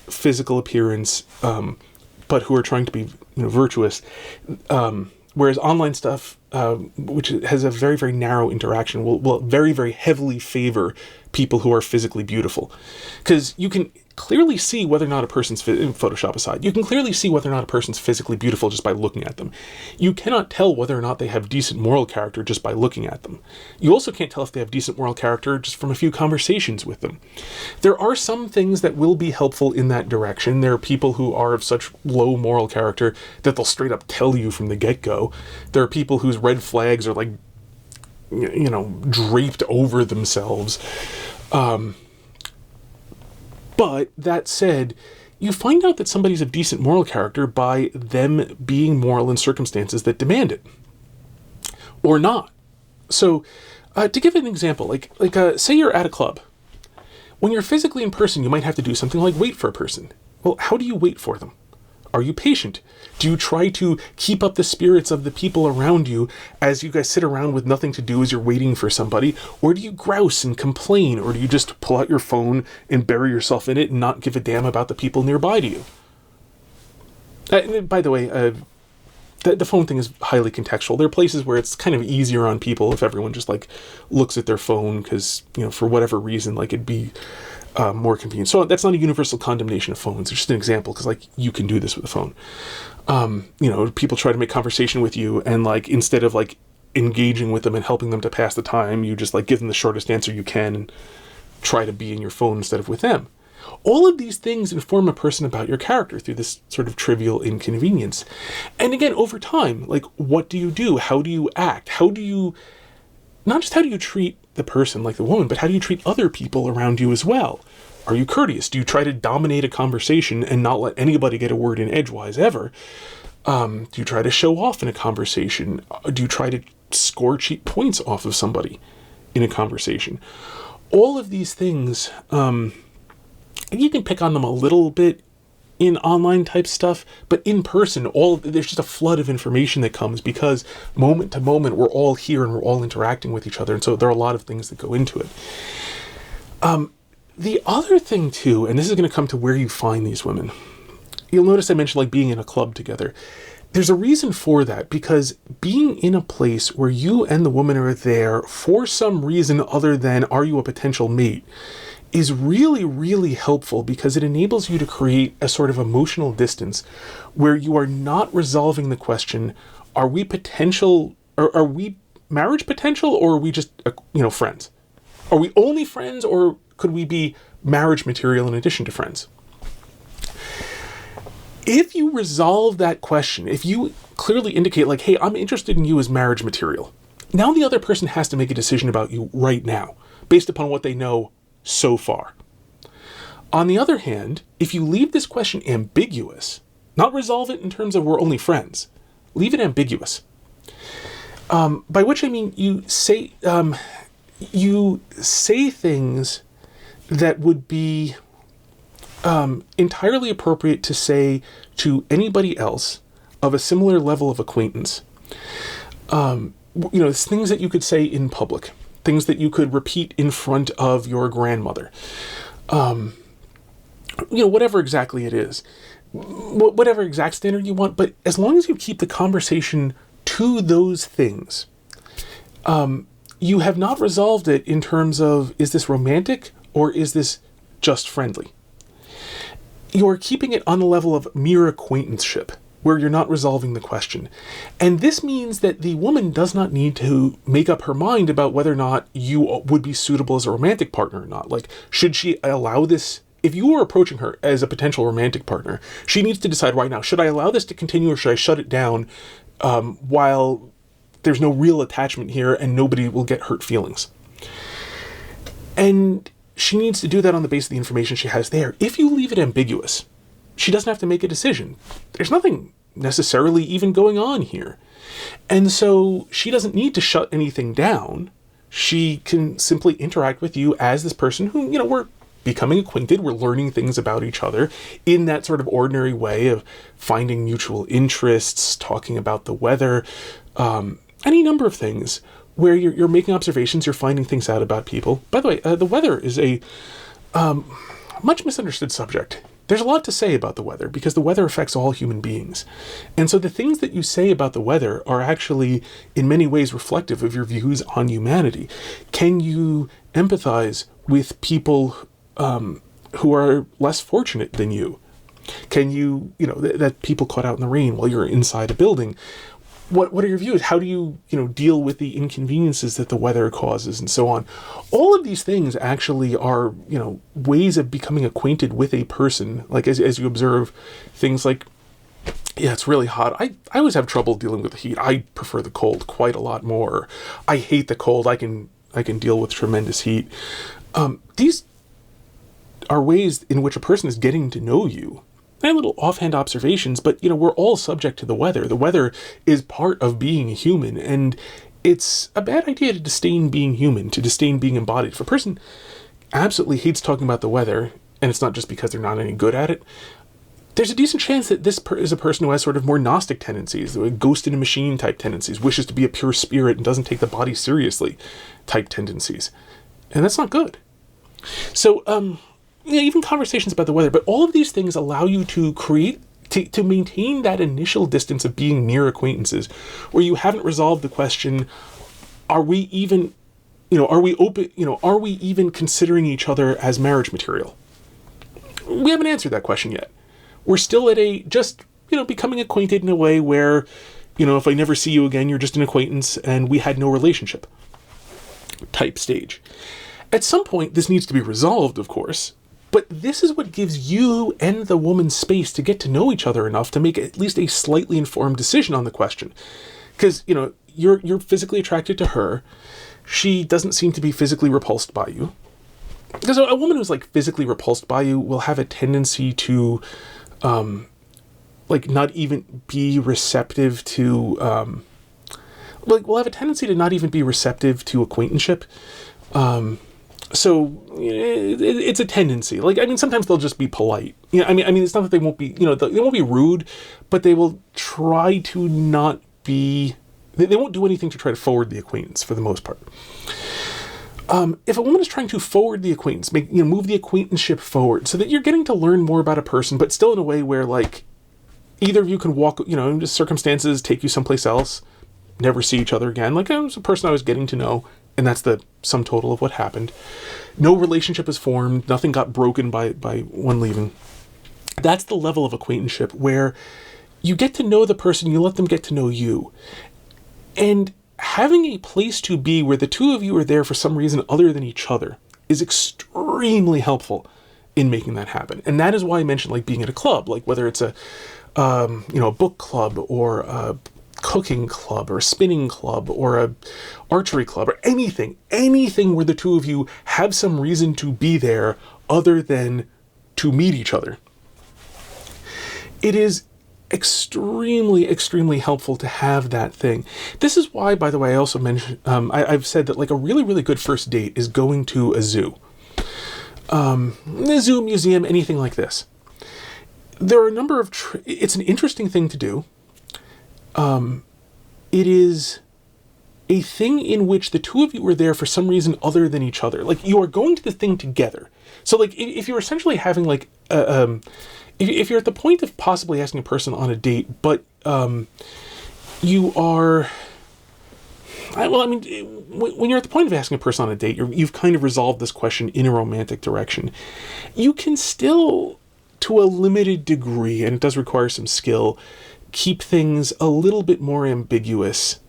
physical appearance, but who are trying to be virtuous. Whereas online stuff, which has a very, very narrow interaction, will very, very heavily favor people who are physically beautiful. Because you can clearly see whether or not a person's, Photoshop aside, you can clearly see whether or not a person's physically beautiful just by looking at them. You cannot tell whether or not they have decent moral character just by looking at them. You also can't tell if they have decent moral character just from a few conversations with them. There are some things that will be helpful in that direction. There are people who are of such low moral character that they'll straight up tell you from the get-go. There are people whose red flags are like, draped over themselves. But that said, you find out that somebody's of decent moral character by them being moral in circumstances that demand it. Or not. So, to give an example, say you're at a club. When you're physically in person, you might have to do something like wait for a person. Well, how do you wait for them? Are you patient? Do you try to keep up the spirits of the people around you as you guys sit around with nothing to do as you're waiting for somebody? Or do you grouse and complain? Or do you just pull out your phone and bury yourself in it and not give a damn about the people nearby to you? By the way, the phone thing is highly contextual. There are places where it's kind of easier on people if everyone just looks at their phone because, for whatever reason, it'd be more convenient. So that's not a universal condemnation of phones. It's just an example because you can do this with a phone. People try to make conversation with you and instead of engaging with them and helping them to pass the time, you just give them the shortest answer you can and try to be in your phone instead of with them. All of these things inform a person about your character through this sort of trivial inconvenience. And again, over time, what do you do? How do you act? Not just how do you treat the person like the woman, but how do you treat other people around you as well? Are you courteous? Do you try to dominate a conversation and not let anybody get a word in edgewise ever? Do you try to show off in a conversation? Do you try to score cheap points off of somebody in a conversation? All of these things, you can pick on them a little bit in online type stuff, but in person, there's just a flood of information that comes because moment to moment, we're all here and we're all interacting with each other. And so there are a lot of things that go into it. The other thing too, and this is going to come to where you find these women. You'll notice I mentioned being in a club together. There's a reason for that, because being in a place where you and the woman are there for some reason other than are you a potential mate is really, really helpful because it enables you to create a sort of emotional distance where you are not resolving the question, are we marriage potential, or are we just, friends? Are we only friends, or could we be marriage material in addition to friends? If you resolve that question, if you clearly indicate hey, I'm interested in you as marriage material, now the other person has to make a decision about you right now based upon what they know so far. On the other hand, if you leave this question ambiguous, not resolve it in terms of we're only friends, leave it ambiguous. By which I mean you say things that would be entirely appropriate to say to anybody else of a similar level of acquaintance. It's things that you could say in public, things that you could repeat in front of your grandmother. Whatever exactly it is. whatever exact standard you want, but as long as you keep the conversation to those things, you have not resolved it in terms of, is this romantic or is this just friendly? You're keeping it on the level of mere acquaintanceship, where you're not resolving the question. And this means that the woman does not need to make up her mind about whether or not you would be suitable as a romantic partner or not. Like, should she allow this? If you are approaching her as a potential romantic partner, she needs to decide right now, should I allow this to continue or should I shut it down while there's no real attachment here and nobody will get hurt feelings? And she needs to do that on the basis of the information she has there. If you leave it ambiguous, she doesn't have to make a decision. There's nothing necessarily even going on here. And so she doesn't need to shut anything down. She can simply interact with you as this person who, we're becoming acquainted, we're learning things about each other in that sort of ordinary way of finding mutual interests, talking about the weather, any number of things where you're making observations, you're finding things out about people. By the way, the weather is a much misunderstood subject. There's a lot to say about the weather because the weather affects all human beings. And so the things that you say about the weather are actually in many ways reflective of your views on humanity. Can you empathize with people who are less fortunate than you? Can you, that people caught out in the rain while you're inside a building? What are your views? How do you, deal with the inconveniences that the weather causes and so on? All of these things actually are, ways of becoming acquainted with a person. Like as you observe things like, yeah, it's really hot. I always have trouble dealing with the heat. I prefer the cold quite a lot more. I hate the cold. I can deal with tremendous heat. These are ways in which a person is getting to know you. I have little offhand observations, but, we're all subject to the weather. The weather is part of being human, and it's a bad idea to disdain being human, to disdain being embodied. If a person absolutely hates talking about the weather, and it's not just because they're not any good at it, there's a decent chance that this is a person who has sort of more Gnostic tendencies, ghost in a machine type tendencies, wishes to be a pure spirit and doesn't take the body seriously type tendencies. And that's not good. So, even conversations about the weather, but all of these things allow you to to maintain that initial distance of being near acquaintances where you haven't resolved the question, are we even considering each other as marriage material? We haven't answered that question yet. We're still at a just, becoming acquainted in a way where, if I never see you again, you're just an acquaintance and we had no relationship type stage. At some point, this needs to be resolved, of course. But this is what gives you and the woman space to get to know each other enough to make at least a slightly informed decision on the question. Because, you're physically attracted to her. She doesn't seem to be physically repulsed by you. Because a woman who's physically repulsed by you will have a tendency to not even be receptive to will have a tendency to not even be receptive to acquaintanceship. So it's a tendency. Sometimes they'll just be polite. It's not that they won't be, they won't be rude, but they will try to not be, they won't do anything to try to forward the acquaintance for the most part. If a woman is trying to forward the acquaintance, move the acquaintanceship forward so that you're getting to learn more about a person, but still in a way where either of you can walk, in just circumstances, take you someplace else, never see each other again. It was a person I was getting to know. And that's the sum total of what happened. No relationship is formed. Nothing got broken by one leaving. That's the level of acquaintanceship where you get to know the person, you let them get to know you. And having a place to be where the two of you are there for some reason other than each other is extremely helpful in making that happen. And that is why I mentioned being at a club, whether it's a book club or a cooking club or a spinning club or a archery club or anything where the two of you have some reason to be there other than to meet each other. It is extremely, extremely helpful to have that thing. This is why, by the way, I also mentioned, I've said that a really, really good first date is going to a zoo. A zoo, museum, anything like this. There are a number of, it's an interesting thing to do. It is a thing in which the two of you are there for some reason other than each other. You are going to the thing together. So if you're essentially having if you're at the point of possibly asking a person on a date, but you are, well, I mean, when you're at the point of asking a person on a date, you've kind of resolved this question in a romantic direction. You can still, to a limited degree, and it does require some skill, keep things a little bit more ambiguous.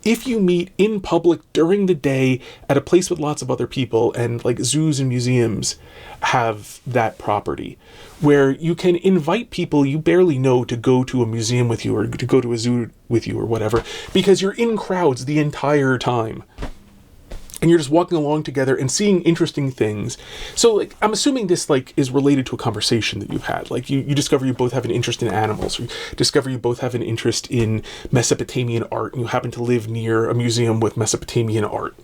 If you meet in public during the day at a place with lots of other people, and like zoos and museums have that property, where you can invite people you barely know to go to a museum with you or to go to a zoo with you or whatever, because you're in crowds the entire time. And you're just walking along together and seeing interesting things. So, like, I'm assuming this, like, is related to a conversation that you've had. Like, you discover you both have an interest in animals. Or you discover you both have an interest in Mesopotamian art. And you happen to live near a museum with Mesopotamian art.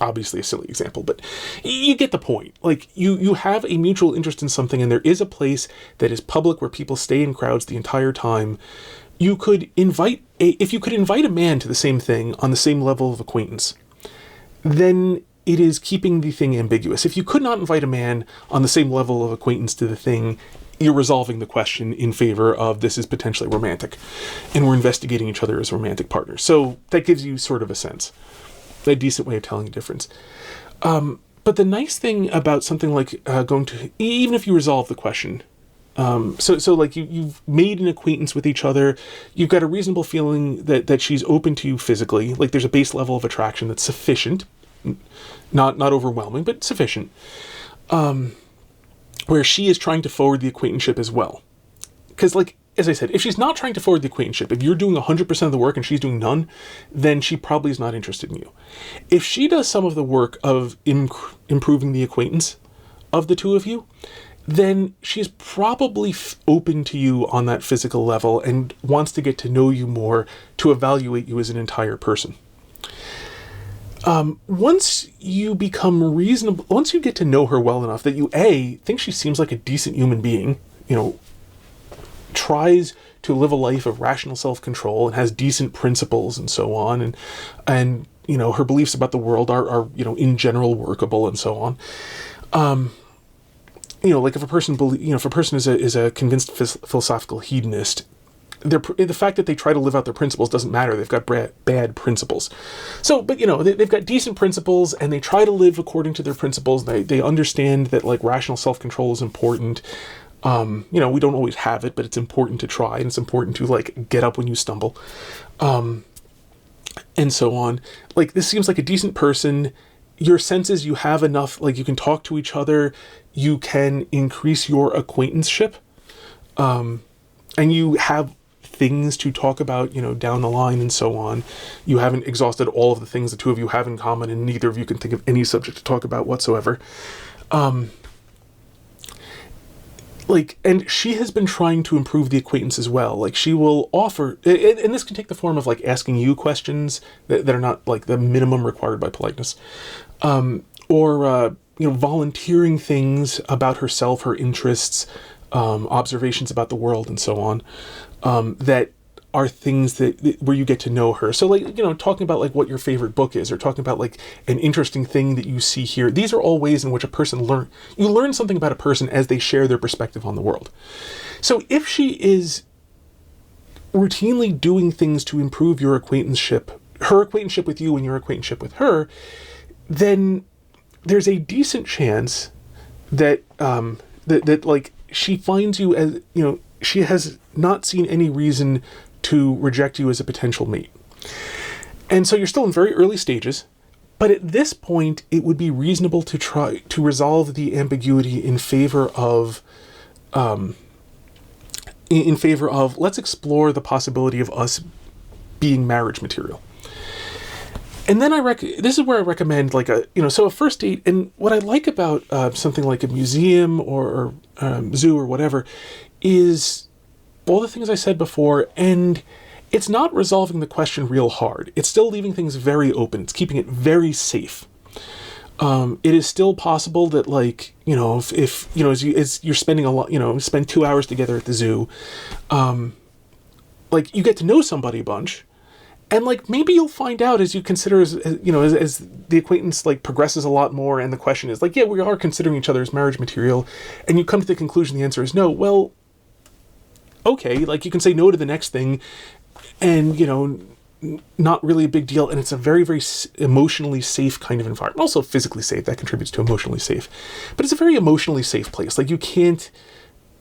Obviously a silly example, but you get the point. Like, you have a mutual interest in something, and there is a place that is public where people stay in crowds the entire time. You could invite if you could invite a man to the same thing on the same level of acquaintance, then it is keeping the thing ambiguous. If you could not invite a man on the same level of acquaintance to the thing, you're resolving the question in favor of this is potentially romantic, and we're investigating each other as romantic partners. So that gives you sort of a sense, a decent way of telling the difference. But the nice thing about something like going to, even if you resolve the question, so like you've made an acquaintance with each other, you've got a reasonable feeling that she's open to you physically, like there's a base level of attraction that's sufficient, not overwhelming, but sufficient, where she is trying to forward the acquaintanceship as well. Because, like, as I said, if she's not trying to forward the acquaintanceship, if you're doing 100% of the work and she's doing none, then she probably is not interested in you. If she does some of the work of improving the acquaintance of the two of you, then she's probably open to you on that physical level and wants to get to know you more to evaluate you as an entire person. Once you become reasonable, once you get to know her well enough that you, think she seems like a decent human being, tries to live a life of rational self-control and has decent principles and so on, and her beliefs about the world are in general workable and so on. Like if a person is a convinced philosophical hedonist, the fact that they try to live out their principles doesn't matter. They've got bad principles. So, but they've got decent principles and they try to live according to their principles. They understand that like rational self-control is important. We don't always have it, but it's important to try, and it's important to like get up when you stumble, and so on. Like, this seems like a decent person. Your senses, you have enough, like you can talk to each other, you can increase your acquaintanceship, and you have things to talk about, down the line and so on. You haven't exhausted all of the things the two of you have in common, and neither of you can think of any subject to talk about whatsoever. And she has been trying to improve the acquaintance as well. Like, she will offer, and this can take the form of like asking you questions that are not like the minimum required by politeness, or volunteering things about herself, her interests, observations about the world, and so on, that are things that where you get to know her. So like, talking about like what your favorite book is, or talking about like an interesting thing that you see here. These are all ways in which a person you learn something about a person as they share their perspective on the world. So if she is routinely doing things to improve your acquaintanceship, her acquaintanceship with you and your acquaintanceship with her, then there's a decent chance that that like she finds you as, she has not seen any reason to reject you as a potential mate. And so you're still in very early stages, but at this point it would be reasonable to try to resolve the ambiguity in favor of let's explore the possibility of us being marriage material. And then this is where I recommend like a first date. And what I like about something like a museum or zoo or whatever is all the things I said before, and it's not resolving the question real hard. It's still leaving things very open. It's keeping it very safe. It is still possible that, like, if as you're spending a lot, spend 2 hours together at the zoo, like, you get to know somebody a bunch, And like, maybe you'll find out as you consider, as the acquaintance like progresses a lot more, and the question is like, yeah, we are considering each other as marriage material, and you come to the conclusion the answer is no. Well, okay, like you can say no to the next thing, and not really a big deal, and it's a very, very emotionally safe kind of environment. Also physically safe, that contributes to emotionally safe, but it's a very emotionally safe place. Like, you can't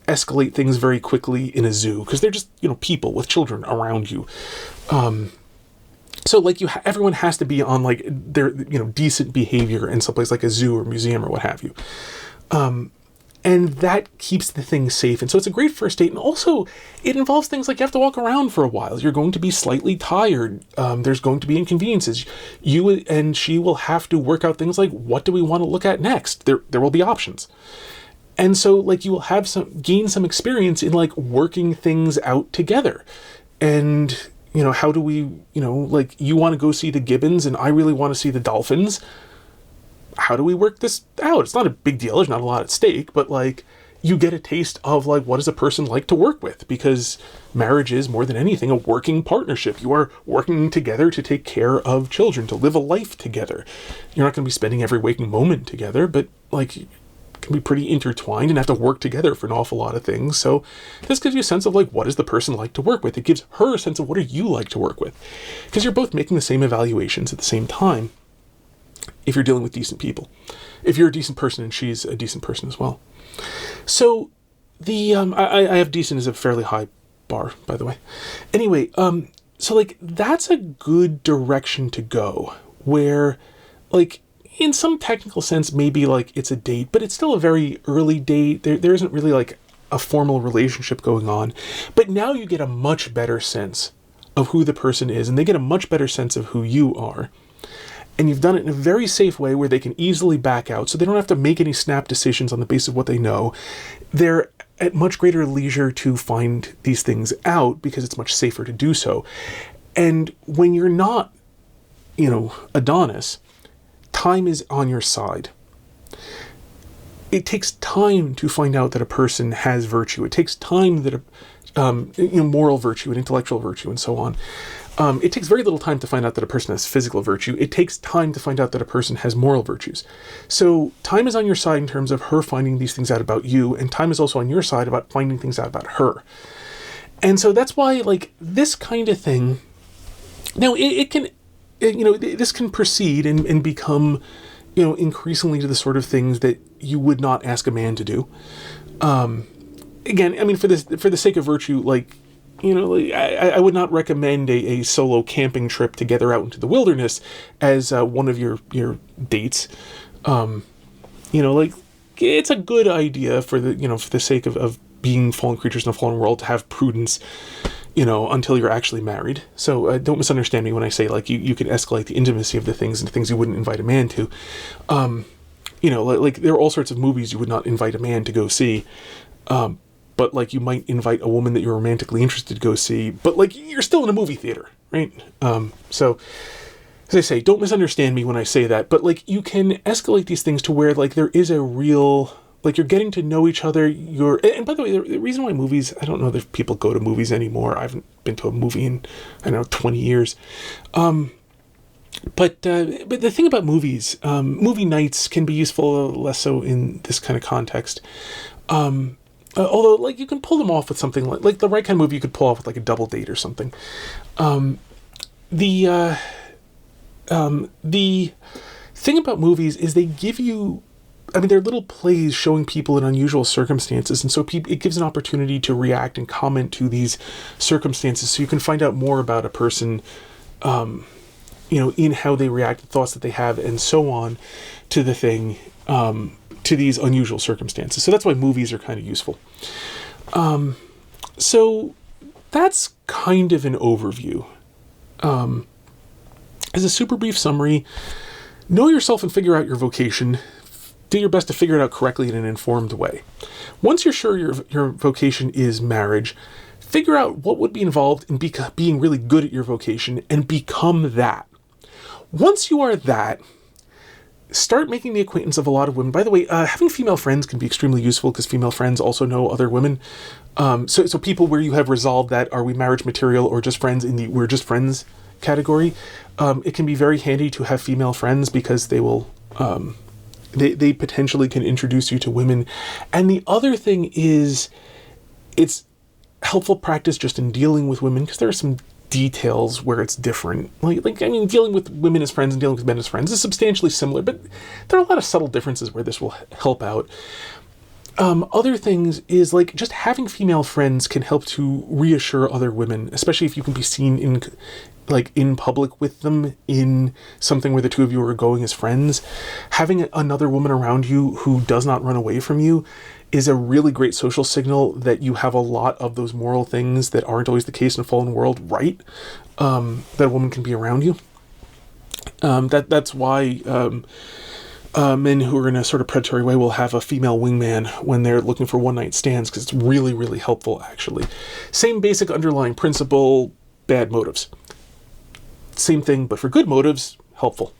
escalate things very quickly in a zoo because they're just people with children around you. So like everyone has to be on like their decent behavior in some place like a zoo or museum or what have you, and that keeps the thing safe. And so it's a great first date. And also it involves things like you have to walk around for a while. You're going to be slightly tired. There's going to be inconveniences. You and she will have to work out things like, what do we want to look at next? There will be options. And so like you will have gain some experience in like working things out together. And how do we, like, you want to go see the gibbons and I really want to see the dolphins. How do we work this out? It's not a big deal. There's not a lot at stake, but like you get a taste of like, what does a person like to work with? Because marriage is more than anything a working partnership. You are working together to take care of children, to live a life together. You're not going to be spending every waking moment together, but like can be pretty intertwined and have to work together for an awful lot of things. So this gives you a sense of like, what does the person like to work with? It gives her a sense of what do you like to work with? Because you're both making the same evaluations at the same time if you're dealing with decent people. If you're a decent person and she's a decent person as well. So the, I have decent as a fairly high bar, by the way. Anyway, so like that's a good direction to go where like, in some technical sense, maybe like it's a date, but it's still a very early date. There isn't really like a formal relationship going on. But now you get a much better sense of who the person is, and they get a much better sense of who you are. And you've done it in a very safe way where they can easily back out, so they don't have to make any snap decisions on the basis of what they know. They're at much greater leisure to find these things out because it's much safer to do so. And when you're not, Adonis, time is on your side. It takes time to find out that a person has virtue. It takes time that moral virtue and intellectual virtue and so on. It takes very little time to find out that a person has physical virtue. It takes time to find out that a person has moral virtues. So time is on your side in terms of her finding these things out about you, and time is also on your side about finding things out about her. And so that's why like this kind of thing, now it can, this can proceed and become, increasingly to the sort of things that you would not ask a man to do. Again, I mean, for the sake of virtue, like, I would not recommend a solo camping trip together out into the wilderness as one of your dates. Like, it's a good idea for the sake of being fallen creatures in a fallen world to have prudence, until you're actually married. So don't misunderstand me when I say like you can escalate the intimacy of the things into things you wouldn't invite a man to. Like there are all sorts of movies you would not invite a man to go see. But like you might invite a woman that you're romantically interested to go see, but like you're still in a movie theater, right? So as I say, don't misunderstand me when I say that, but like you can escalate these things to where like there is a real, like you're getting to know each other. And by the way, the reason why movies, I don't know if people go to movies anymore. I haven't been to a movie in, 20 years. But the thing about movies, movie nights can be useful, less so in this kind of context. Although, like, you can pull them off with something like the right kind of movie you could pull off with, like, a double date or something. The thing about movies is they give you, they're little plays showing people in unusual circumstances, and so it gives an opportunity to react and comment to these circumstances, so you can find out more about a person, in how they react, the thoughts that they have, and so on, to the thing, to these unusual circumstances. So that's why movies are kind of useful. So that's kind of an overview. As a super brief summary, know yourself and figure out your vocation. Do your best to figure it out correctly in an informed way. Once you're sure your vocation is marriage, figure out what would be involved in being really good at your vocation and become that. Once you are that, start making the acquaintance of a lot of women. By the way, having female friends can be extremely useful because female friends also know other women. So people where you have resolved that, are we marriage material or just friends we're just friends category, it can be very handy to have female friends because they will, they potentially can introduce you to women. And the other thing is, it's helpful practice just in dealing with women, because there are some details where it's different. Dealing with women as friends and dealing with men as friends is substantially similar, but there are a lot of subtle differences where this will help out. Other things is like just having female friends can help to reassure other women, especially if you can be seen in public with them in something where the two of you are going as friends. Having another woman around you who does not run away from you is a really great social signal that you have a lot of those moral things that aren't always the case in a fallen world right, that a woman can be around you. That's why men who are in a sort of predatory way will have a female wingman when they're looking for one-night stands, because it's really, really helpful, actually. Same basic underlying principle, bad motives. Same thing, but for good motives, helpful.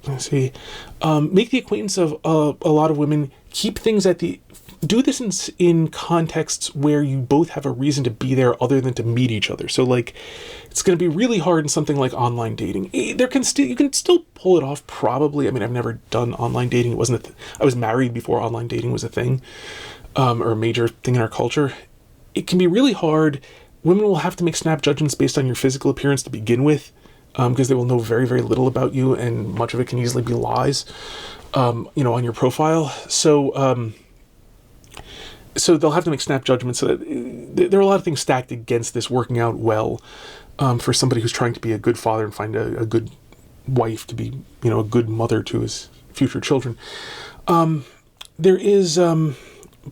Let's see. Make the acquaintance of a lot of women. Keep things do this in contexts where you both have a reason to be there other than to meet each other. So like, it's going to be really hard in something like online dating. You can still pull it off, probably. I mean, I've never done online dating. It wasn't I was married before online dating was a thing, or a major thing in our culture. It can be really hard. Women will have to make snap judgments based on your physical appearance to begin with, because they will know very, very little about you, and much of it can easily be lies, on your profile. So they'll have to make snap judgments. So there are a lot of things stacked against this working out well, for somebody who's trying to be a good father and find a good wife to be, a good mother to his future children. There is,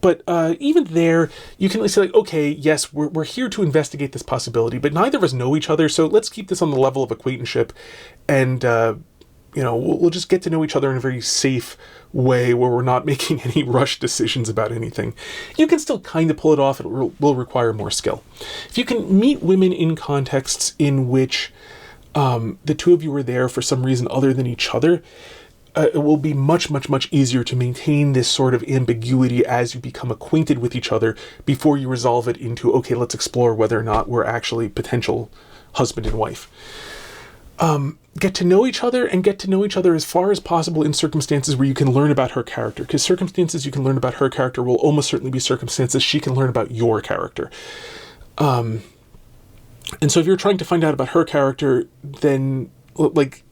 but even there, you can say like, okay, yes, we're here to investigate this possibility, but neither of us know each other, so let's keep this on the level of acquaintanceship, and we'll just get to know each other in a very safe way where we're not making any rushed decisions about anything. You can still kind of pull it off. It will require more skill. If you can meet women in contexts in which the two of you are there for some reason other than each other, it will be much, much, much easier to maintain this sort of ambiguity as you become acquainted with each other before you resolve it into, okay, let's explore whether or not we're actually potential husband and wife. Get to know each other, and get to know each other as far as possible in circumstances where you can learn about her character, because circumstances you can learn about her character will almost certainly be circumstances she can learn about your character. And so if you're trying to find out about her character, then like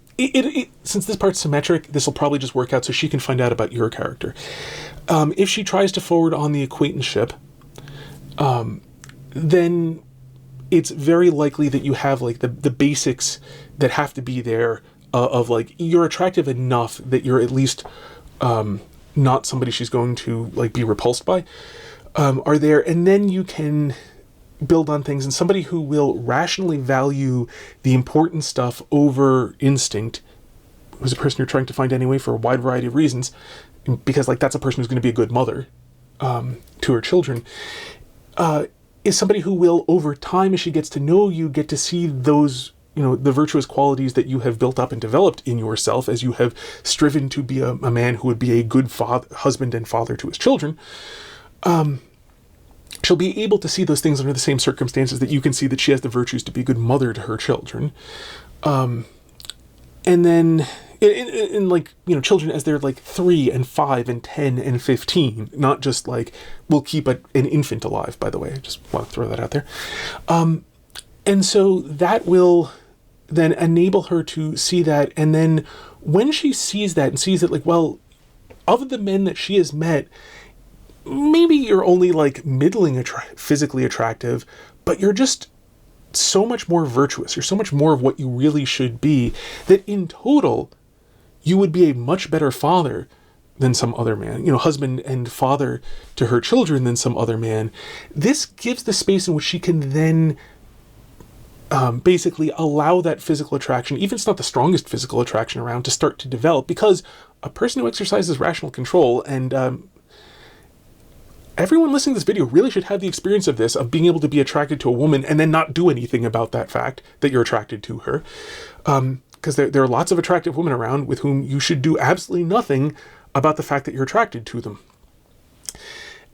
since this part's symmetric, this will probably just work out so she can find out about your character. If she tries to forward on the acquaintanceship, then it's very likely that you have like the basics that have to be there, of like, you're attractive enough that you're at least not somebody she's going to like be repulsed by, are there, and then you can build on things. And somebody who will rationally value the important stuff over instinct, who's a person you're trying to find anyway for a wide variety of reasons, because like that's a person who's going to be a good mother to her children, is somebody who will, over time, as she gets to know you, get to see those, the virtuous qualities that you have built up and developed in yourself as you have striven to be a man who would be a good husband and father to his children. She'll be able to see those things under the same circumstances that you can see that she has the virtues to be a good mother to her children. And then in like, children as they're like 3 and 5 and 10 and 15, not just like, we'll keep an infant alive, by the way. I just want to throw that out there. And so that will then enable her to see that. And then when she sees that and sees that, like, well, of the men that she has met, maybe you're only like middling physically attractive, but you're just so much more virtuous. You're so much more of what you really should be, that in total, you would be a much better father than some other man, husband and father to her children than some other man. This gives the space in which she can then basically allow that physical attraction, even if it's not the strongest physical attraction around, to start to develop, because a person who exercises rational control, and everyone listening to this video really should have the experience of this, of being able to be attracted to a woman and then not do anything about that fact that you're attracted to her. Because there are lots of attractive women around with whom you should do absolutely nothing about the fact that you're attracted to them.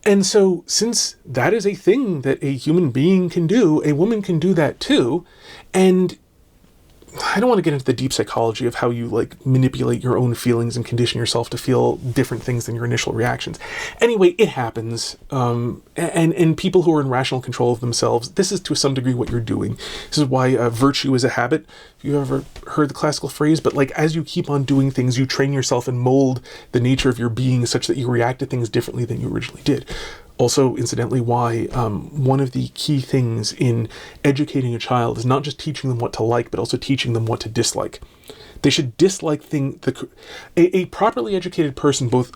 And so, since that is a thing that a human being can do, a woman can do that too. And I don't want to get into the deep psychology of how you like manipulate your own feelings and condition yourself to feel different things than your initial reactions. Anyway, it happens. And people who are in rational control of themselves, this is to some degree what you're doing. This is why virtue is a habit. If you ever heard the classical phrase, but like as you keep on doing things, you train yourself and mold the nature of your being such that you react to things differently than you originally did. Also, incidentally, why one of the key things in educating a child is not just teaching them what to like, but also teaching them what to dislike. They should dislike things. A properly educated person both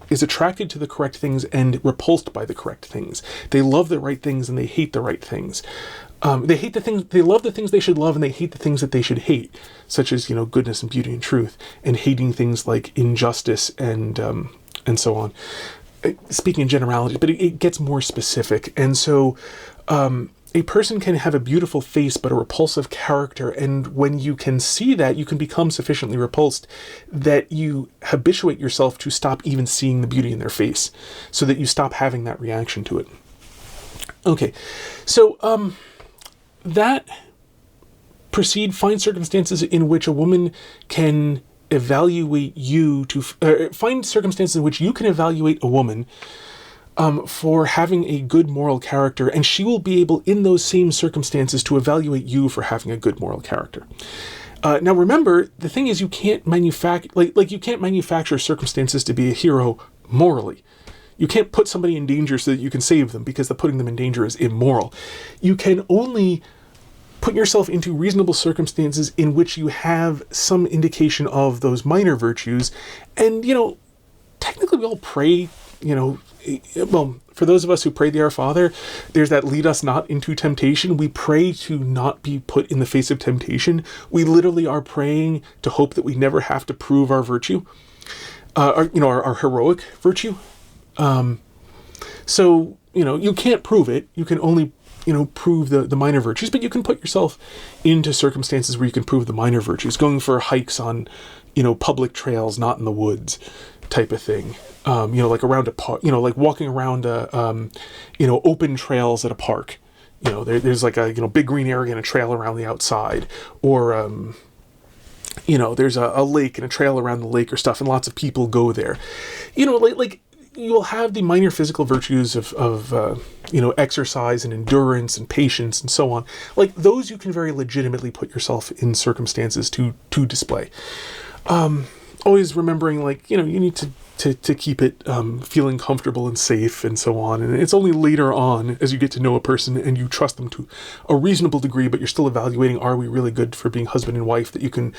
is attracted to the correct things and repulsed by the correct things. They love the right things and they hate the right things. They hate the things. They love the things they should love and they hate the things that they should hate, such as goodness and beauty and truth, and hating things like injustice and so on. Speaking in generalities, but it gets more specific. And so a person can have a beautiful face but a repulsive character, and when you can see that, you can become sufficiently repulsed that you habituate yourself to stop even seeing the beauty in their face, so that you stop having that reaction to it. Okay, so that find circumstances in which a woman can evaluate you to find circumstances in which you can evaluate a woman for having a good moral character, and she will be able in those same circumstances to evaluate you for having a good moral character. Now remember, the thing is, you can't manufacture you can't manufacture circumstances to be a hero morally. You can't put somebody in danger so that you can save them, because the putting them in danger is immoral. You can only put yourself into reasonable circumstances in which you have some indication of those minor virtues. And, technically we all pray, well, for those of us who pray the Our Father, there's that lead us not into temptation. We pray to not be put in the face of temptation. We literally are praying to hope that we never have to prove our virtue, our heroic virtue. So, you can't prove it. You can only prove the minor virtues, but you can put yourself into circumstances where you can prove the minor virtues, going for hikes on, public trails, not in the woods type of thing. Like around a park, like walking around, open trails at a park. There's like a, big green area and a trail around the outside, or, there's a lake and a trail around the lake or stuff, and lots of people go there. Like you will have the minor physical virtues of exercise and endurance and patience and so on. Like those you can very legitimately put yourself in circumstances to display. Always remembering, you need to keep it feeling comfortable and safe and so on. And it's only later on, as you get to know a person and you trust them to a reasonable degree, but you're still evaluating, are we really good for being husband and wife, that you can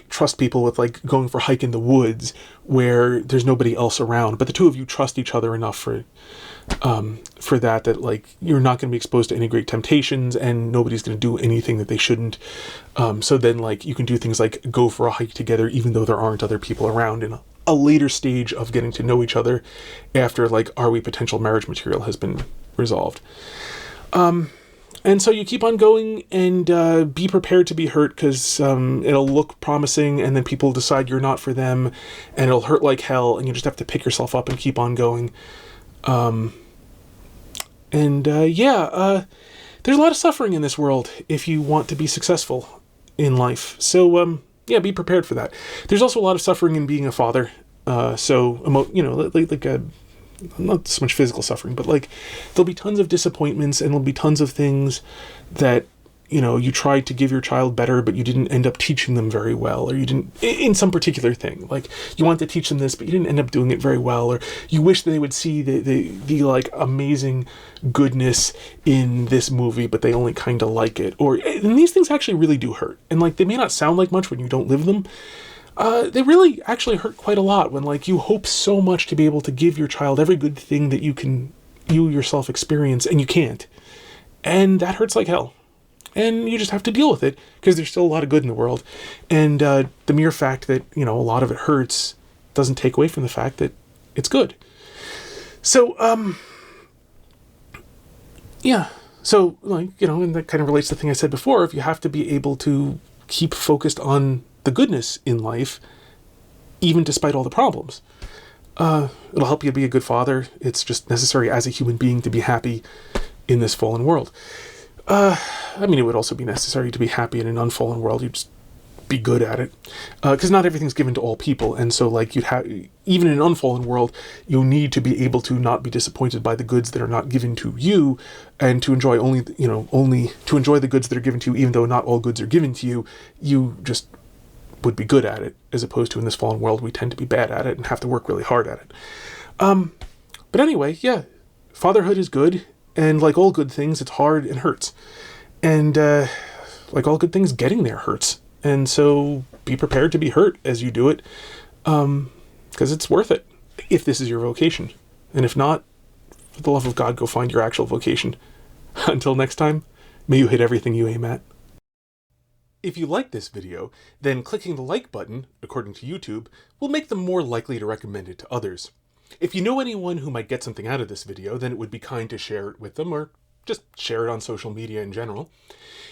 trust people with going for a hike in the woods where there's nobody else around, but the two of you trust each other enough for that you're not going to be exposed to any great temptations and nobody's going to do anything that they shouldn't. So then you can do things like go for a hike together even though there aren't other people around, in a later stage of getting to know each other after are we potential marriage material has been resolved. And so you keep on going and be prepared to be hurt, because it'll look promising and then people decide you're not for them and it'll hurt like hell, and you just have to pick yourself up and keep on going. There's a lot of suffering in this world if you want to be successful in life. So, be prepared for that. There's also a lot of suffering in being a father. Not so much physical suffering, but there'll be tons of disappointments and there'll be tons of things that you tried to give your child better, but you didn't end up teaching them very well, or you didn't, in some particular thing, you want to teach them this, but you didn't end up doing it very well, or you wish they would see the amazing goodness in this movie, but they only kind of like it, and these things actually really do hurt, and they may not sound like much when you don't live them. They really actually hurt quite a lot when you hope so much to be able to give your child every good thing that you yourself experience, and you can't, and that hurts like hell. And you just have to deal with it, because there's still a lot of good in the world. And the mere fact that, a lot of it hurts doesn't take away from the fact that it's good. So, So, and that kind of relates to the thing I said before. If you have to be able to keep focused on the goodness in life, even despite all the problems. It'll help you be a good father. It's just necessary as a human being to be happy in this fallen world. I mean, it would also be necessary to be happy in an unfallen world. You'd just be good at it. Because not everything's given to all people. And so, like, even in an unfallen world, you need to be able to not be disappointed by the goods that are not given to you, and to enjoy only to enjoy the goods that are given to you, even though not all goods are given to you. You just would be good at it, as opposed to in this fallen world, we tend to be bad at it and have to work really hard at it. But anyway, yeah, fatherhood is good. And like all good things, it's hard and hurts. And like all good things, getting there hurts. And so be prepared to be hurt as you do it, because it's worth it if this is your vocation. And if not, for the love of God, go find your actual vocation. Until next time, may you hit everything you aim at. If you like this video, then clicking the like button, according to YouTube, will make them more likely to recommend it to others. If you know anyone who might get something out of this video, then it would be kind to share it with them, or just share it on social media in general.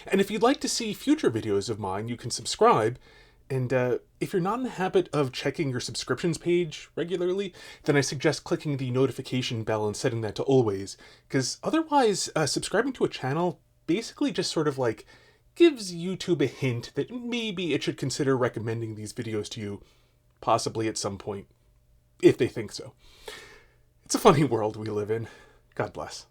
And if you'd like to see future videos of mine, you can subscribe. And if you're not in the habit of checking your subscriptions page regularly, then I suggest clicking the notification bell and setting that to always. Because otherwise, subscribing to a channel basically just sort of like gives YouTube a hint that maybe it should consider recommending these videos to you, possibly at some point, if they think so. It's a funny world we live in. God bless.